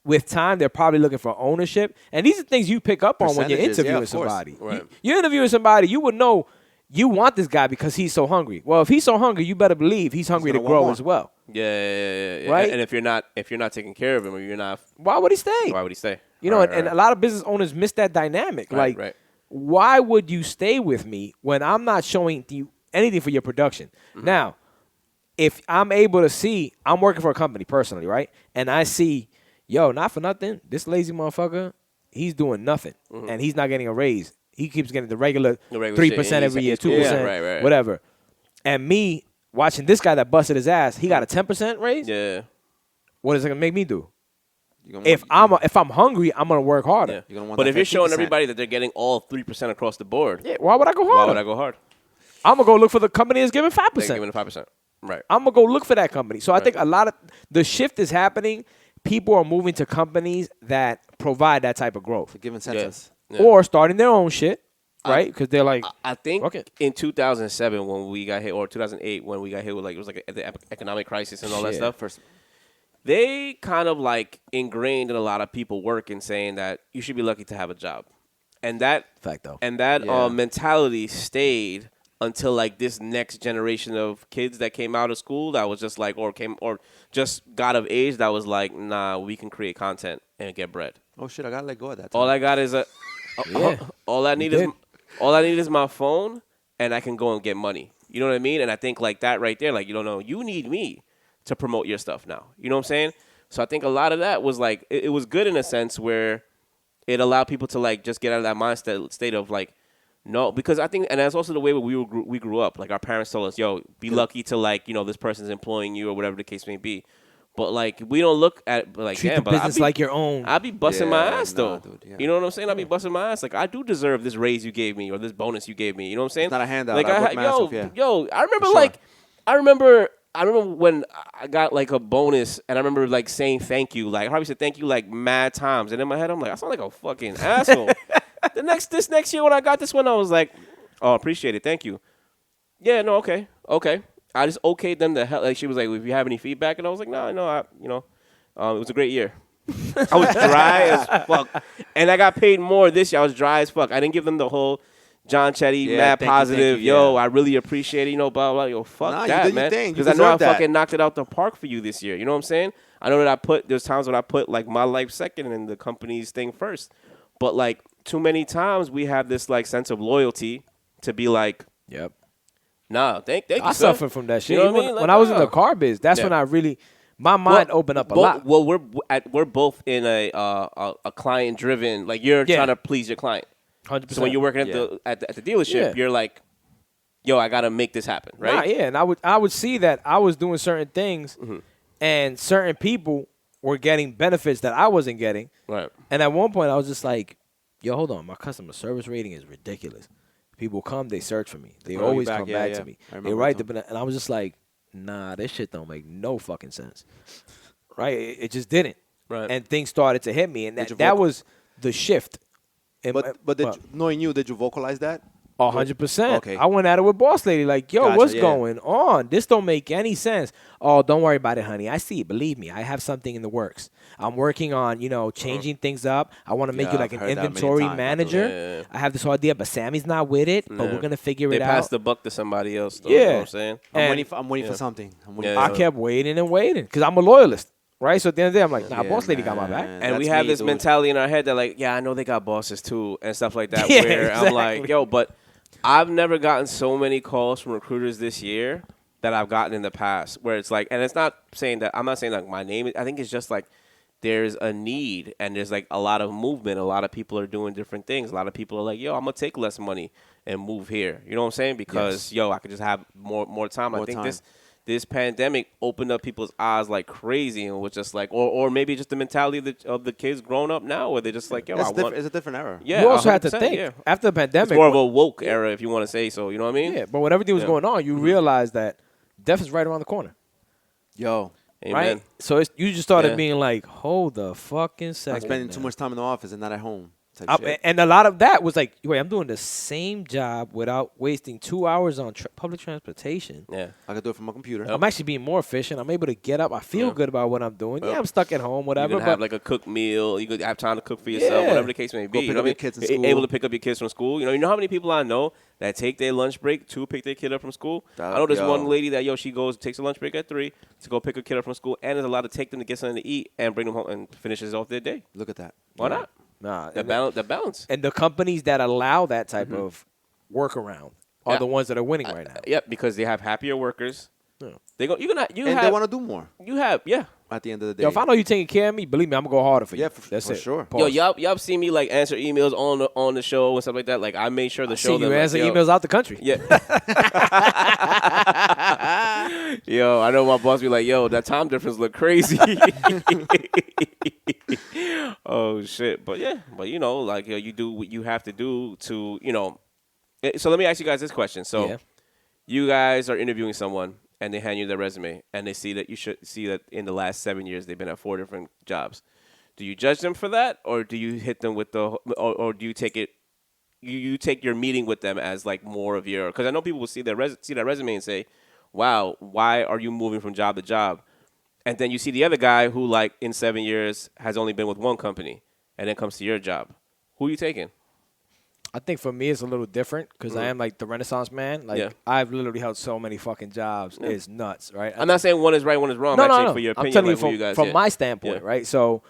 With time, they're probably looking for ownership. And these are things you pick up on when you're interviewing somebody. Right. You're interviewing somebody, you would know you want this guy because he's so hungry. Well, if he's so hungry, you better believe he's hungry to grow as well. Yeah. Right? And if you're not taking care of him, or you're not, why would he stay? why would he stay? And a lot of business owners miss that dynamic. Right. Why would you stay with me when I'm not showing you anything for your production? Now, if I'm able to see, I'm working for a company personally, right? And I see, not for nothing, this lazy motherfucker, he's doing nothing, and he's not getting a raise. He keeps getting the regular 3% every year, 2%, whatever. And me watching this guy that busted his ass, he got a 10% raise. Yeah. What is it gonna make me do? If I'm hungry, I'm gonna work harder. Yeah. But if you're showing everybody that they're getting all 3% across the board, why would I go harder? Why would I go hard? I'm gonna go look for the company that's giving 5%. They're giving 5%. Right. I'm gonna go look for that company. So I think a lot of the shift is happening. People are moving to companies that provide that type of growth. Give incentives. Yeah. Or starting their own shit, right? Because they're like, I think in 2007 when we got hit, or 2008 when we got hit with it was like the economic crisis and all that stuff. They kind of like ingrained in a lot of people working, saying that you should be lucky to have a job, and that mentality stayed until like this next generation of kids that came out of school that was just like, or just got of age that was like, nah, we can create content and get bread. Oh shit, I gotta let go of that. All I got is all I need is my phone, and I can go and get money. You know what I mean? And I think like that right there, like, you need me to promote your stuff now. You know what I'm saying? So I think a lot of that was like, it was good in a sense where it allowed people to like just get out of that mindset state of like, no, because I think, and that's also the way we grew up. Like our parents told us, be lucky to like, this person's employing you or whatever the case may be. But like, we don't look at it like, treat the business like your own. I be busting my ass though. Dude, you know what I'm saying? I be busting my ass. Like, I do deserve this raise you gave me or this bonus you gave me. You know what I'm saying? It's not a handout. Like, I remember sure. I remember when I got like a bonus and I remember like saying thank you. Like I probably said thank you like mad times. And in my head I'm like, I sound like a fucking asshole. This next year when I got this one, I was like, oh, appreciate it. Thank you. Yeah, no, okay. I just okayed them to hell. Like she was like, if you have any feedback, and I was like, no, it was a great year. I was dry as fuck, and I got paid more this year. I was dry as fuck. I didn't give them the whole John Chetty, mad positive. I really appreciate it. Blah blah. Yo, fuck that, man. Because I know I fucking knocked it out the park for you this year. You know what I'm saying? I know that there's times when I put like my life second and the company's thing first, but like too many times we have this like sense of loyalty to be like, yep. Nah, thank you. I suffered from that shit. You know what I mean? When I was in the car biz, that's when I really my mind opened up a lot. Well, we're both in a client driven. Like you're trying to please your client. 100%. So when you're working at the dealership, you're like, yo, I gotta make this happen, right? Nah, yeah, and I would see that I was doing certain things, and certain people were getting benefits that I wasn't getting. Right. And at one point, I was just like, yo, hold on, my customer service rating is ridiculous. People come, they search for me. They always come back to me. They write and I was just like, nah, this shit don't make no fucking sense. Right? It just didn't. Right. And things started to hit me, and that was the shift. Knowing you, did you vocalize that? 100%. Okay. I went at it with Boss Lady, like, yo, Gotcha, what's yeah. going on? This don't make any sense. Oh, don't worry about it, honey. I see it. Believe me, I have something in the works. I'm working on, changing things up. I want to make you like an inventory manager. Yeah. I have this whole idea, but Sammy's not with it. But we're gonna figure it out. They passed the buck to somebody else. Though, Yeah. you know what I'm saying. I'm waiting for something. I kept waiting and waiting because I'm a loyalist, right? So at the end of the day, I'm like, nah, Boss Lady got my back. And we have this mentality in our head that like, yeah, I know they got bosses too and stuff like that. Yeah, where exactly. I'm like, yo, but I've never gotten so many calls from recruiters this year that I've gotten in the past where it's like, and it's not saying that, I'm not saying like my name, I think it's just like there's a need and there's like a lot of movement. A lot of people are doing different things. A lot of people are like, yo, I'm going to take less money and move here. You know what I'm saying? Because, I could just have more time. I think this pandemic opened up people's eyes like crazy and was just like, or maybe just the mentality of the kids growing up now where they're just like, yo, it's a different era. Yeah, you also have to think after the pandemic. It's more of a woke era, if you want to say so. You know what I mean? Yeah, but when everything was going on, you realized that death is right around the corner. Yo. Amen. Right? So you just started being like, hold the fucking second. I'm spending too much time in the office and not at home. And a lot of that was like, wait, I'm doing the same job without wasting 2 hours on public transportation. Yeah. I could do it from my computer. I'm actually being more efficient. I'm able to get up. I feel good about what I'm doing. Yeah, I'm stuck at home, whatever. You can have like a cooked meal. You could have time to cook for yourself, whatever the case may be. Pick up your kids from school. Able to pick up your kids from school. You know how many people I know that take their lunch break to pick their kid up from school? I know there's one lady that, she goes, takes a lunch break at 3 to go pick her kid up from school, and is allowed to take them to get something to eat and bring them home and finishes off their day. Look at that. Why not? Nah, The balance. And the companies that allow that type of workaround are the ones that are winning right now. Yep, because they have happier workers. Yeah. They go. They want to do more. You have, At the end of the day. Yo, if I know you taking care of me, believe me, I'm gonna go harder for you. Yeah, That's for it. sure. Pause. Yo, y'all see me like answer emails on the show and stuff like that. Like I made sure the show. See you answer emails out the country. Yeah. Yo, I know my boss be like, yo, that time difference look crazy. Oh shit, but like you do what you have to do to So let me ask you guys this question. So you guys are interviewing someone and they hand you their resume and they see that you should see that in the last 7 years they've been at 4 different jobs. Do you judge them for that, or do you hit them with or do you take it? You take your meeting with them as like more of your, because I know people will see that resume and say, wow, why are you moving from job to job? And then you see the other guy who like in 7 years has only been with one company and then comes to your job. Who are you taking? I think for me it's a little different because I am like the Renaissance man. Like I've literally held so many fucking jobs. Yeah. It's nuts, right? I'm not saying one is right, one is wrong. No. For your opinion, I'm telling like, you from my standpoint, right? So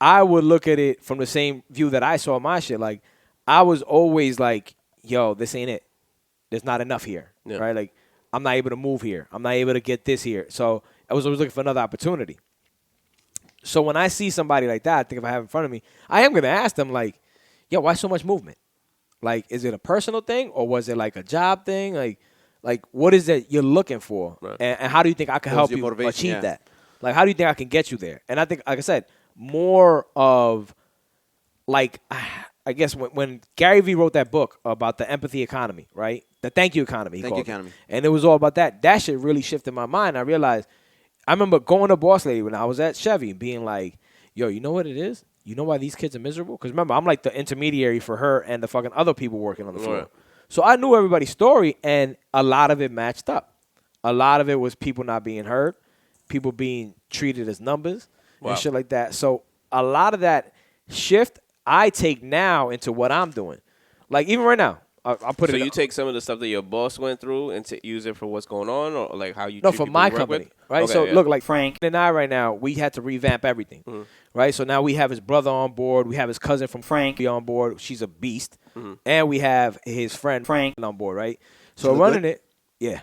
I would look at it from the same view that I saw my shit. Like I was always like, yo, this ain't it. There's not enough here, right? Like I'm not able to move here. I'm not able to get this here. So I was always looking for another opportunity. So when I see somebody like that, I think if I have in front of me, I am going to ask them like, yo, why so much movement? Like, is it a personal thing or was it like a job thing? Like what is it you're looking for? Right. And how do you think I can help you achieve that? Like, how do you think I can get you there? And I think, like I said, more of like, I guess when Gary Vee wrote that book about the empathy economy, right? The thank you economy. Thank you economy. And it was all about that. That shit really shifted my mind. I realized, I remember going to Boss Lady when I was at Chevy and being like, yo, you know what it is? You know why these kids are miserable? Because remember, I'm like the intermediary for her and the fucking other people working on the floor. Right. So I knew everybody's story, and a lot of it matched up. A lot of it was people not being heard, people being treated as numbers, and shit like that. So a lot of that shift I take now into what I'm doing. Like, even right now, I'll put it. So you take some of the stuff that your boss went through and to use it for what's going on, or like how you treat for people my you work company, with? right? Okay, So look, like Frank and I right now, we had to revamp everything, right? So now we have his brother on board, we have his cousin from Frank on board. She's a beast, and we have his friend Frank on board, right? So running it, I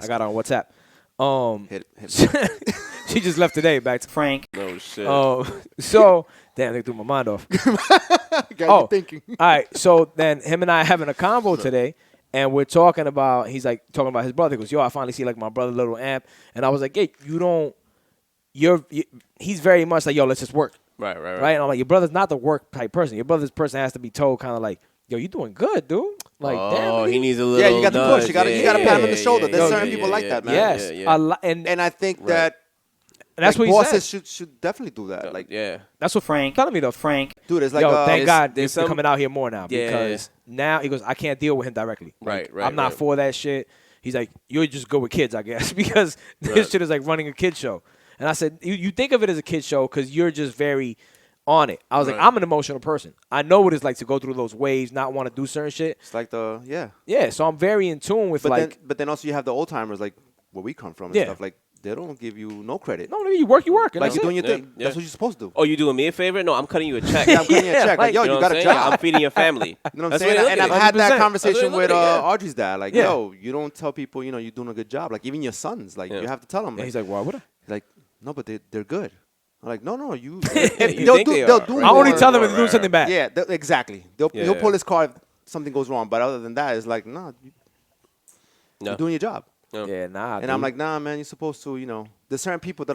got on WhatsApp. Hit. She just left today. Back to Frank. No shit. So damn, they threw my mind off. Got you thinking. All right. So then him and I having a convo today, And we're talking about, he's like talking about his brother. He goes, yo, I finally see like my brother, little Amp. And I was like, hey, he's very much like, yo, let's just work. Right. And I'm like, your brother's not the work type person. Your brother's person has to be told kind of like, yo, you doing good, dude. Like, damn. He needs a little. Yeah, you got to nudge. push. You got to pat him on the shoulder. There's certain people like that, man. Yes. Yeah. And I think that that's what he bosses said. should definitely do that. Like, that's what Frank telling me though. Dude, it's like, yo, thank God there's they're coming out here more now because now he goes, I can't deal with him directly. Like, Right. I'm not for that shit. He's like, you're just good with kids, I guess, because this shit is like running a kid show. And I said, you think of it as a kid show because you're just very on it. I was like, I'm an emotional person. I know what it's like to go through those waves, not want to do certain shit. It's like Yeah, so I'm very in tune with but then also you have the old timers like where we come from and stuff. Like, they don't give you no credit. No, you work. And like, you're doing your thing. That's what you're supposed to do. Oh, you doing me a favor? No, I'm cutting you a check. I'm cutting you a check. Like, yo, you got a job. I'm feeding your family. You know what I'm saying? And I've had that conversation with Audrey's dad. Like, yo, you don't tell people, you're doing a good job. Like, even your sons, like, you have to tell them. Like, he's like, why would I? Like, no, but they're good. I'm like, no, you. They'll do. I only tell them if they're doing something bad. Yeah, exactly. He'll pull his car if something goes wrong. But other than that, it's like, nah, you're doing your job. Yeah, nah. And I'm like, nah, man, you're supposed to, there's certain people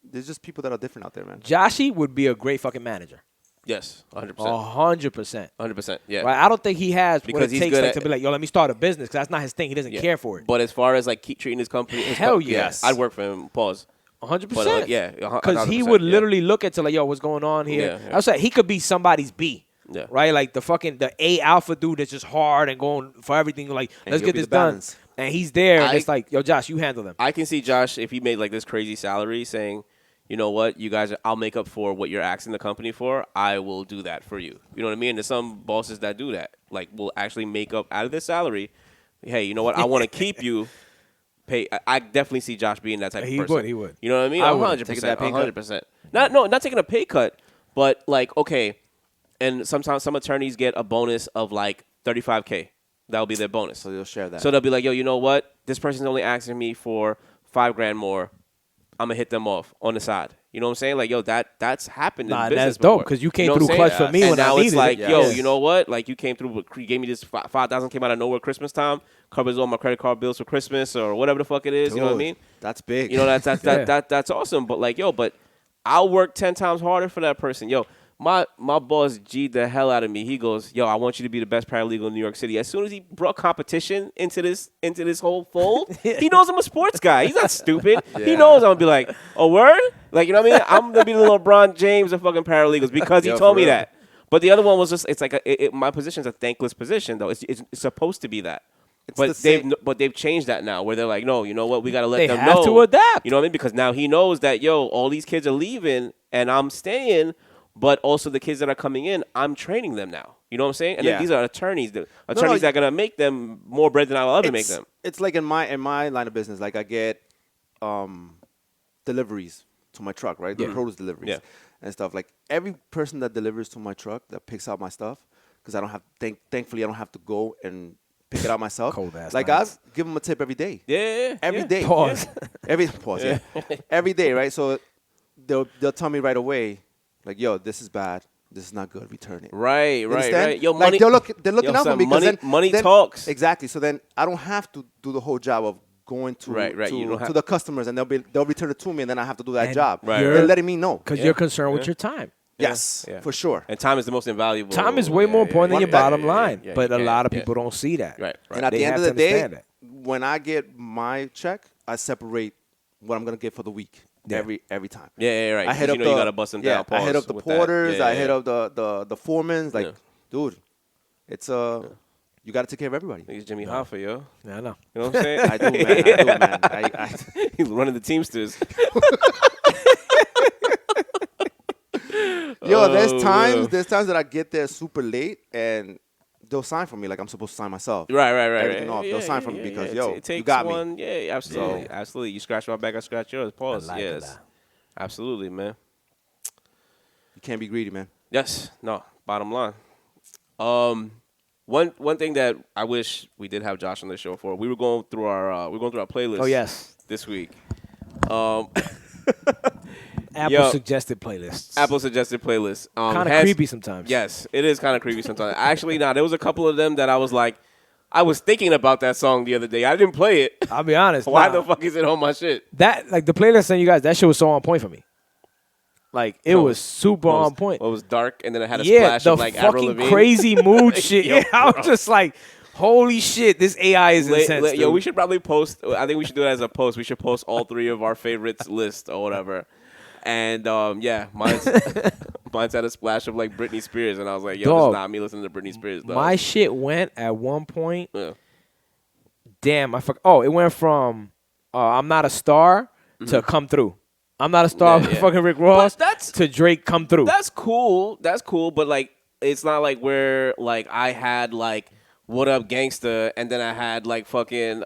there's just people that are different out there, man. Joshy would be a great fucking manager. Yes, 100%. 100%. 100%. Yeah. Right? I don't think he has Because what it he's takes good to be like, yo, let me start a business because that's not his thing. He doesn't care for it. But as far as like keep treating his company, hell yes, I'd work for him. Pause. 100%. Yeah, because he would literally look at like, yo, what's going on here? I was like, he could be somebody's B. Yeah. Right? Like the A alpha dude that's just hard and going for everything. Like, let's get this done. And he's there, and it's like, yo, Josh, you handle them. I can see Josh, if he made like this crazy salary, saying, you know what, you guys, I'll make up for what you're asking the company for. I will do that for you. You know what I mean? And there's some bosses that do that. Like, will actually make up out of their salary. Hey, you know what? I want to keep you. Pay. I definitely see Josh being that type of person. He would. You know what I mean? 100%. 100%. Not taking a pay cut, but like, okay. And sometimes some attorneys get a bonus of like $35K. That'll be their bonus. So they'll share that. So they'll be like, yo, you know what? This person's only asking me for $5,000 more. I'm gonna hit them off on the side. You know what I'm saying? Like, yo, that's happened in business that's before. dope because you came through clutch for me and when now I needed it's like, it. yo, you know what? Like, you came through, you gave me this 5,000 came out of nowhere Christmas time, covers all my credit card bills for Christmas or whatever the fuck it is. Dude, you know what I mean? That's big. You know, that's awesome. But like, yo, but I'll work 10 times harder for that person. Yo, my boss G'd the hell out of me. He goes, yo, I want you to be the best paralegal in New York City. As soon as he brought competition into this whole fold, he knows I'm a sports guy. He's not stupid. He knows I'm going to be like, oh, word? Like, you know what I mean? I'm going to be the LeBron James of fucking paralegals because he told me that. But the other one was just, it's like, my position's a thankless position, though. It's supposed to be that. But they've changed that now where they're like, no, you know what? We got to let them know. They have to adapt. You know what I mean? Because now he knows that, yo, all these kids are leaving and I'm staying. But also the kids that are coming in, I'm training them now. You know what I'm saying? And then these are attorneys. That are going to make them more bread than I'll ever make them. It's like in my line of business, like I get deliveries to my truck, right? The produce deliveries and stuff. Like every person that delivers to my truck, that picks out my stuff, because I don't have, thankfully I don't have to go and pick it out myself. Cold ass like nights. I give them a tip every day. Every day. Pause. Every day, right? So they'll tell me right away, like, yo, this is bad. This is not good. Return it. Right. Yo, like money. They're looking out for me because money talks. Exactly. So then I don't have to do the whole job of going to the customers and they'll return it to me and then I have to do that job. Right. They're letting me know because you're concerned with your time. Yes, for sure. And time is the most invaluable. Time is way more important than your bottom line. But a lot of people don't see that. Right. And at the end of the day, when I get my check, I separate what I'm gonna get for the week. Every time. Right. I hit up you got to bust them down. I hit up the porters. I hit up the foremans. Like, dude, it's you got to take care of everybody. He's Jimmy Hoffa, yo. Yeah, I know. You know what I'm saying? I do, man. He's running the Teamsters. Yo, there's times that I get there super late and they'll sign for me like I'm supposed to sign myself. Right. Everything off. They'll sign for me because, yo, it takes you got one, me. Yeah, absolutely. Absolutely. You scratch my back, I scratch yours. Pause. I like yes. Absolutely, man. You can't be greedy, man. Yes. No. Bottom line. One thing that I wish we did have Josh on the show for. We were going through our playlist. Oh yes. This week. Apple suggested playlists. Kind of creepy sometimes. Yes, it is kind of creepy sometimes. Actually, there was a couple of them that I was like, I was thinking about that song the other day. I didn't play it. I'll be honest. Why the fuck is it on my shit? That like the playlist I sent you guys, that shit was so on point for me. Like it was super on point. It was dark, and then it had a splash of like Avril fucking Lavigne. crazy mood shit. Yo, Yeah, I was just like, holy shit, this AI is intense. Yo, we should probably post. I think we should do it as a post. We should post all 3 of our favorites list or whatever. And yeah, mine's had a splash of like Britney Spears, and I was like, yo, this is not me listening to Britney Spears. Dog. My shit went at one point. Yeah. Damn, I forgot. Oh, it went from I'm Not a Star to Come Through. I'm Not a Star with fucking Rick Ross to Drake Come Through. That's cool. That's cool. But like, it's not like where like I had like What Up Gangsta, and then I had like fucking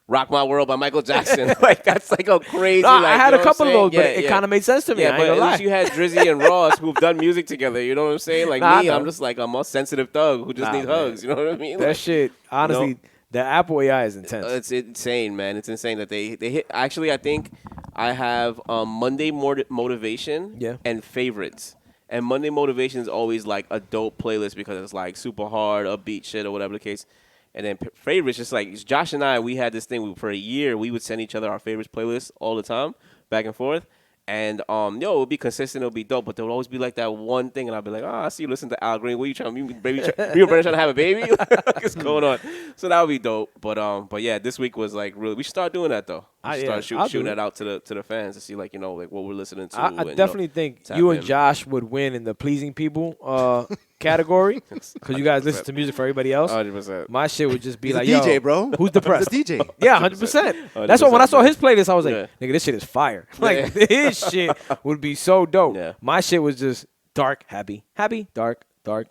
Rock My World by Michael Jackson. Like that's like a crazy. No, like, I had a couple of those, but it kind of made sense to me. Yeah, but at least you had Drizzy and Ross who've done music together. You know what I'm saying? Like me, I'm just like a most sensitive thug who just needs hugs. You know what I mean? That like, shit, honestly. You know? The Apple AI is intense. It's insane, man. It's insane that they hit. Actually, I think I have Monday Motivation and Favorites. And Monday Motivation is always like a dope playlist because it's like super hard, upbeat shit or whatever the case. And then Favorites, just like Josh and I, we had this thing for a year. We would send each other our favorites playlists all the time, back and forth. And it would be consistent, it would be dope, but there would always be like that one thing, and I'd be like, I see you listen to Al Green. What are you trying? You and Brady trying to have a baby? What's going on? So that would be dope. But yeah, this week was like really. We should start doing that though. We should start shooting that out to the fans to see like like what we're listening to. I definitely think you and Josh would win in the pleasing people category because you guys listen to music for everybody else. 100%. My shit would just be He's like, a DJ, bro. Who's depressed? He's a DJ. Yeah, 100%. That's why when I saw his playlist, I was like, nigga, this shit is fire. Like his shit would be so dope. Yeah. My shit was just dark, happy, dark. Like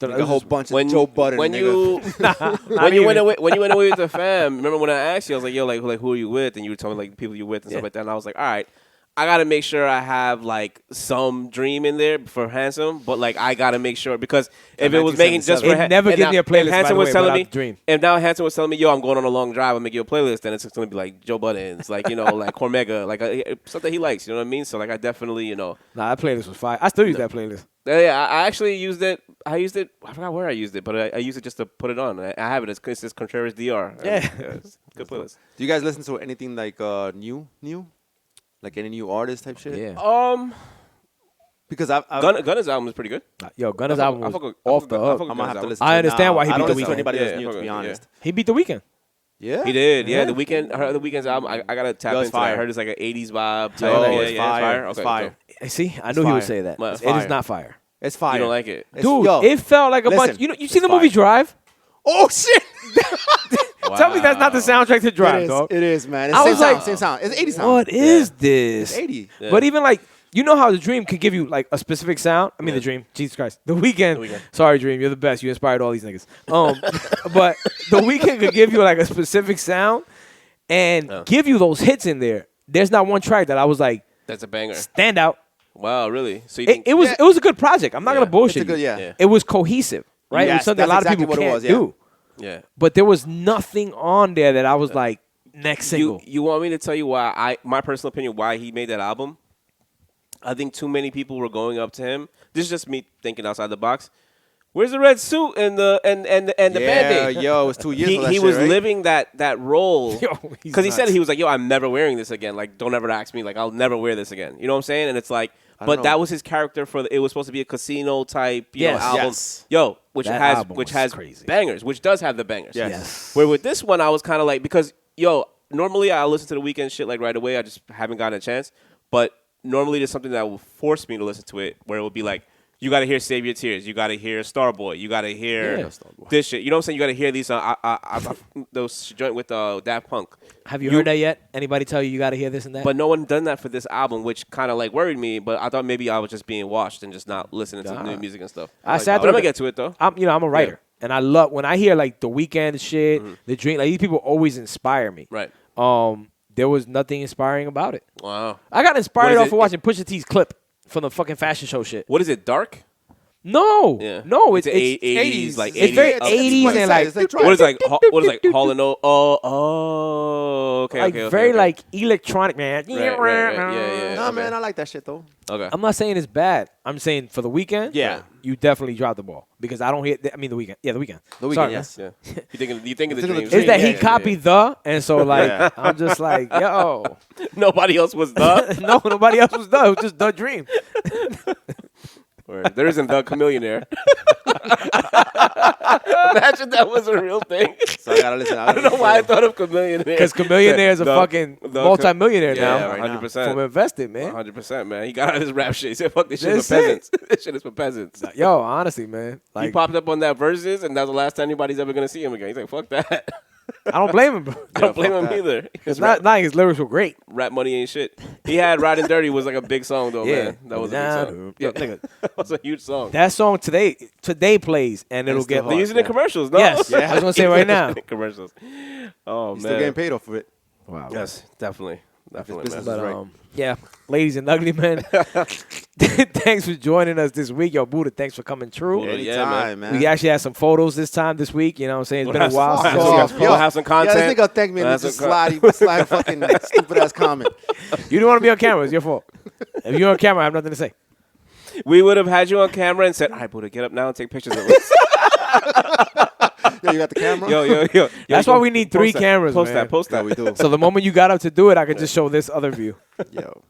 a whole bunch of Joe Budden. When you went away with the fam, remember when I asked you, I was like, yo, like who are you with? And you were telling me like the people you with and stuff like that. And I was like, all right, I gotta make sure I have like some dream in there for Handsome, but like I gotta make sure because if it was making just for never give me a playlist. Handsome was telling me, Dream. If now Handsome was telling me, yo, I'm going on a long drive, I'll make you a playlist, then it's just gonna be like Joe Budden's, like like Cormega, like something he likes. You know what I mean? So like I definitely Nah, that playlist was fire. I still use that playlist. Yeah, I actually used it. I forgot where I used it, but I used it just to put it on. I have it. It's just Contreras DR. Yeah. It's a good playlist. Do you guys listen to anything like new? Like any new artist type shit? Yeah. Because I've Gunna's album is pretty good. Yo, Gunna's album was off the hook. I'm gonna have to listen. I understand why he beat beat the The weekend. Anybody else Yeah, new, to be honest. He beat The Weeknd. Yeah, He did. Yeah, the Weeknd's album. I gotta tap into. fire. I heard it's like an '80s vibe. Yo, Yeah, it's fire. Okay, It's fire. See, I knew he would say that. It's It is fire. not fire. It's fire. You don't like it? Dude, yo, it felt like a bunch. listen, You seen the it's movie fire. Drive? Oh shit! Tell me that's not the soundtrack to Drive, It is, dog. it is, man. It's I same was sound, like, same sound. It's 80 sound. What is this? It's 80. Yeah. But even like, you know how the Dream could give you like a specific sound? I mean, the Dream. Jesus Christ. The Weeknd. Sorry, Dream. You're the best. You inspired all these niggas. But the Weeknd could give you like a specific sound and give you those hits in there. There's not one track that I was like, That's a banger. stand out. Wow, really? So you think It was a good project. I'm not gonna bullshit It's a good, you. yeah. It was cohesive, right? It was Yes, something a that's lot of exactly people what it can't was, yeah. do. Yeah. But there was nothing on there that I was like, next single. You want me to tell you why my personal opinion why he made that album? I think too many people were going up to him. This is just me thinking outside the box. Where's the red suit and the Band-Aid? Yo, it was 2 years. He was living that role Yo, because he said he was like, yo, I'm never wearing this again. Like, don't ever ask me. Like, I'll never wear this again. You know what I'm saying? And it's like, but that was his character for. It was supposed to be a casino type, you know, album. Yes. Yo, which That has crazy. bangers, which does have the bangers. Yes. Where with this one, I was kind of like because normally I listen to the Weeknd shit like right away. I just haven't gotten a chance. But normally there's something that will force me to listen to it, where it will be like, you got to hear Save Your Tears. You got to hear Starboy. You got to hear this shit. You know what I'm saying? You got to hear these those joint with Daft Punk. Have you heard that yet? Anybody tell you got to hear this and that? But no one done that for this album, which kind of like worried me. But I thought maybe I was just being washed and just not listening to new music and stuff. I But I'm gonna get to it though. I'm a writer, and I love when I hear like the Weeknd shit, the Dream. Like these people always inspire me. Right. There was nothing inspiring about it. Wow. I got inspired What is off it? of watching Pusha T's clip from the fucking fashion show shit. What is it? Dark? No, Yeah. no, it's 80s, like it's very 80s. 80s and like What is like? What is like? Hall and O? Oh, okay, like okay, very okay. like electronic, man. Right. Yeah. Nah, Okay. man, I like that shit though. Okay. I'm not saying it's bad. I'm saying for the Weeknd, Yeah. you definitely dropped the ball because I don't hear. I mean, the weekend. Yeah, the weekend. The weekend, Sorry, yes. Yeah. You think of the dream. Is that he Yeah, copied the, and so like I'm just like, yo, Nobody else was the. no, nobody else was the. It was just the dream. There isn't the chameleonaire. Imagine that was a real thing. So I gotta listen. I don't know why I thought of chameleonaire. Because chameleonaire is a fucking multi-millionaire now. Right 100%. From invested, man. 100%, man. He got out of his rap shit. He said, fuck this shit That's for peasants. This shit is for peasants. Yo, honestly, man. He Like, popped up on that Versus, and that's the last time anybody's ever going to see him again. He's like, fuck that. I don't blame him, bro. I don't blame him either. It's not his lyrics were great. Rap money ain't shit. He had Riding Dirty was like a big song, though, man. That was a big song. Yo, nigga, That was a huge song. that song today plays, and it'll get They use it in commercials, no? Yes, I was gonna say right now. Commercials. Oh, He's man. still getting paid off of it. Wow. Yes, definitely. Definitely, business man. is But right. yeah, ladies and ugly men, thanks for joining us this week. Yo, Buddha, thanks for coming through. Buddha, yeah, Anytime, man. We actually had some photos this week. You know what I'm saying? It's been a while since We'll have some content. Yeah, this nigga thank me and That's just a slide fucking stupid ass comment. you didn't want to be on camera. It's your fault. If you're on camera, I have nothing to say. We would have had you on camera and said, all right, Buddha, get up now and take pictures of us. Yo, you got the camera? Yo. That's why we need 3 Post that. cameras, Post man. that. Post that. We do. So the moment you got up to do it, I could just show this other view. Yo,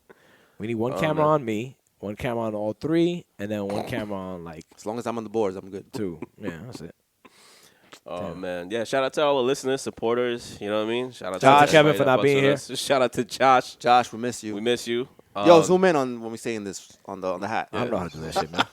We need one camera on me, one camera on all 3, and then one camera on like as long as I'm on the boards, I'm good. 2. Yeah, that's it. Oh, man. Yeah, shout out to all the listeners, supporters. You know what I mean? Shout out Josh, to Kevin everybody for that not being fucks here. with us. Shout out to Josh. Josh, we miss you. We miss you. Yo, zoom in on when we saying this on the hat. I don't know how to do that shit, man.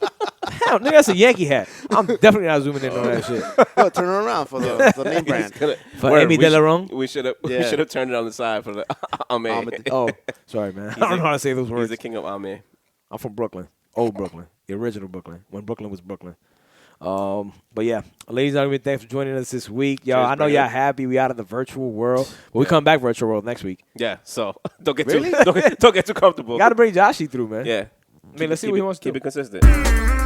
Hell, nigga, that's a Yankee hat. I'm definitely not zooming in on that shit. Yo, turn it around for the main brand. For Amy Delarong. We should have Yeah. turned it on the side for the Ame. Oh, sorry, man. I don't know how to say those He's words. the king of Ame. I'm from Brooklyn. Old Brooklyn. The original Brooklyn. When Brooklyn was Brooklyn. But yeah, ladies and gentlemen, thanks for joining us this week. Yo, Cheers, I know Brady. y'all happy we out of the virtual world. But we come back virtual world next week. Yeah, so don't get Really? don't get too comfortable. Got to bring Joshy through, man. Yeah. I mean, let's see Keep what he it- wants to Keep do. it consistent.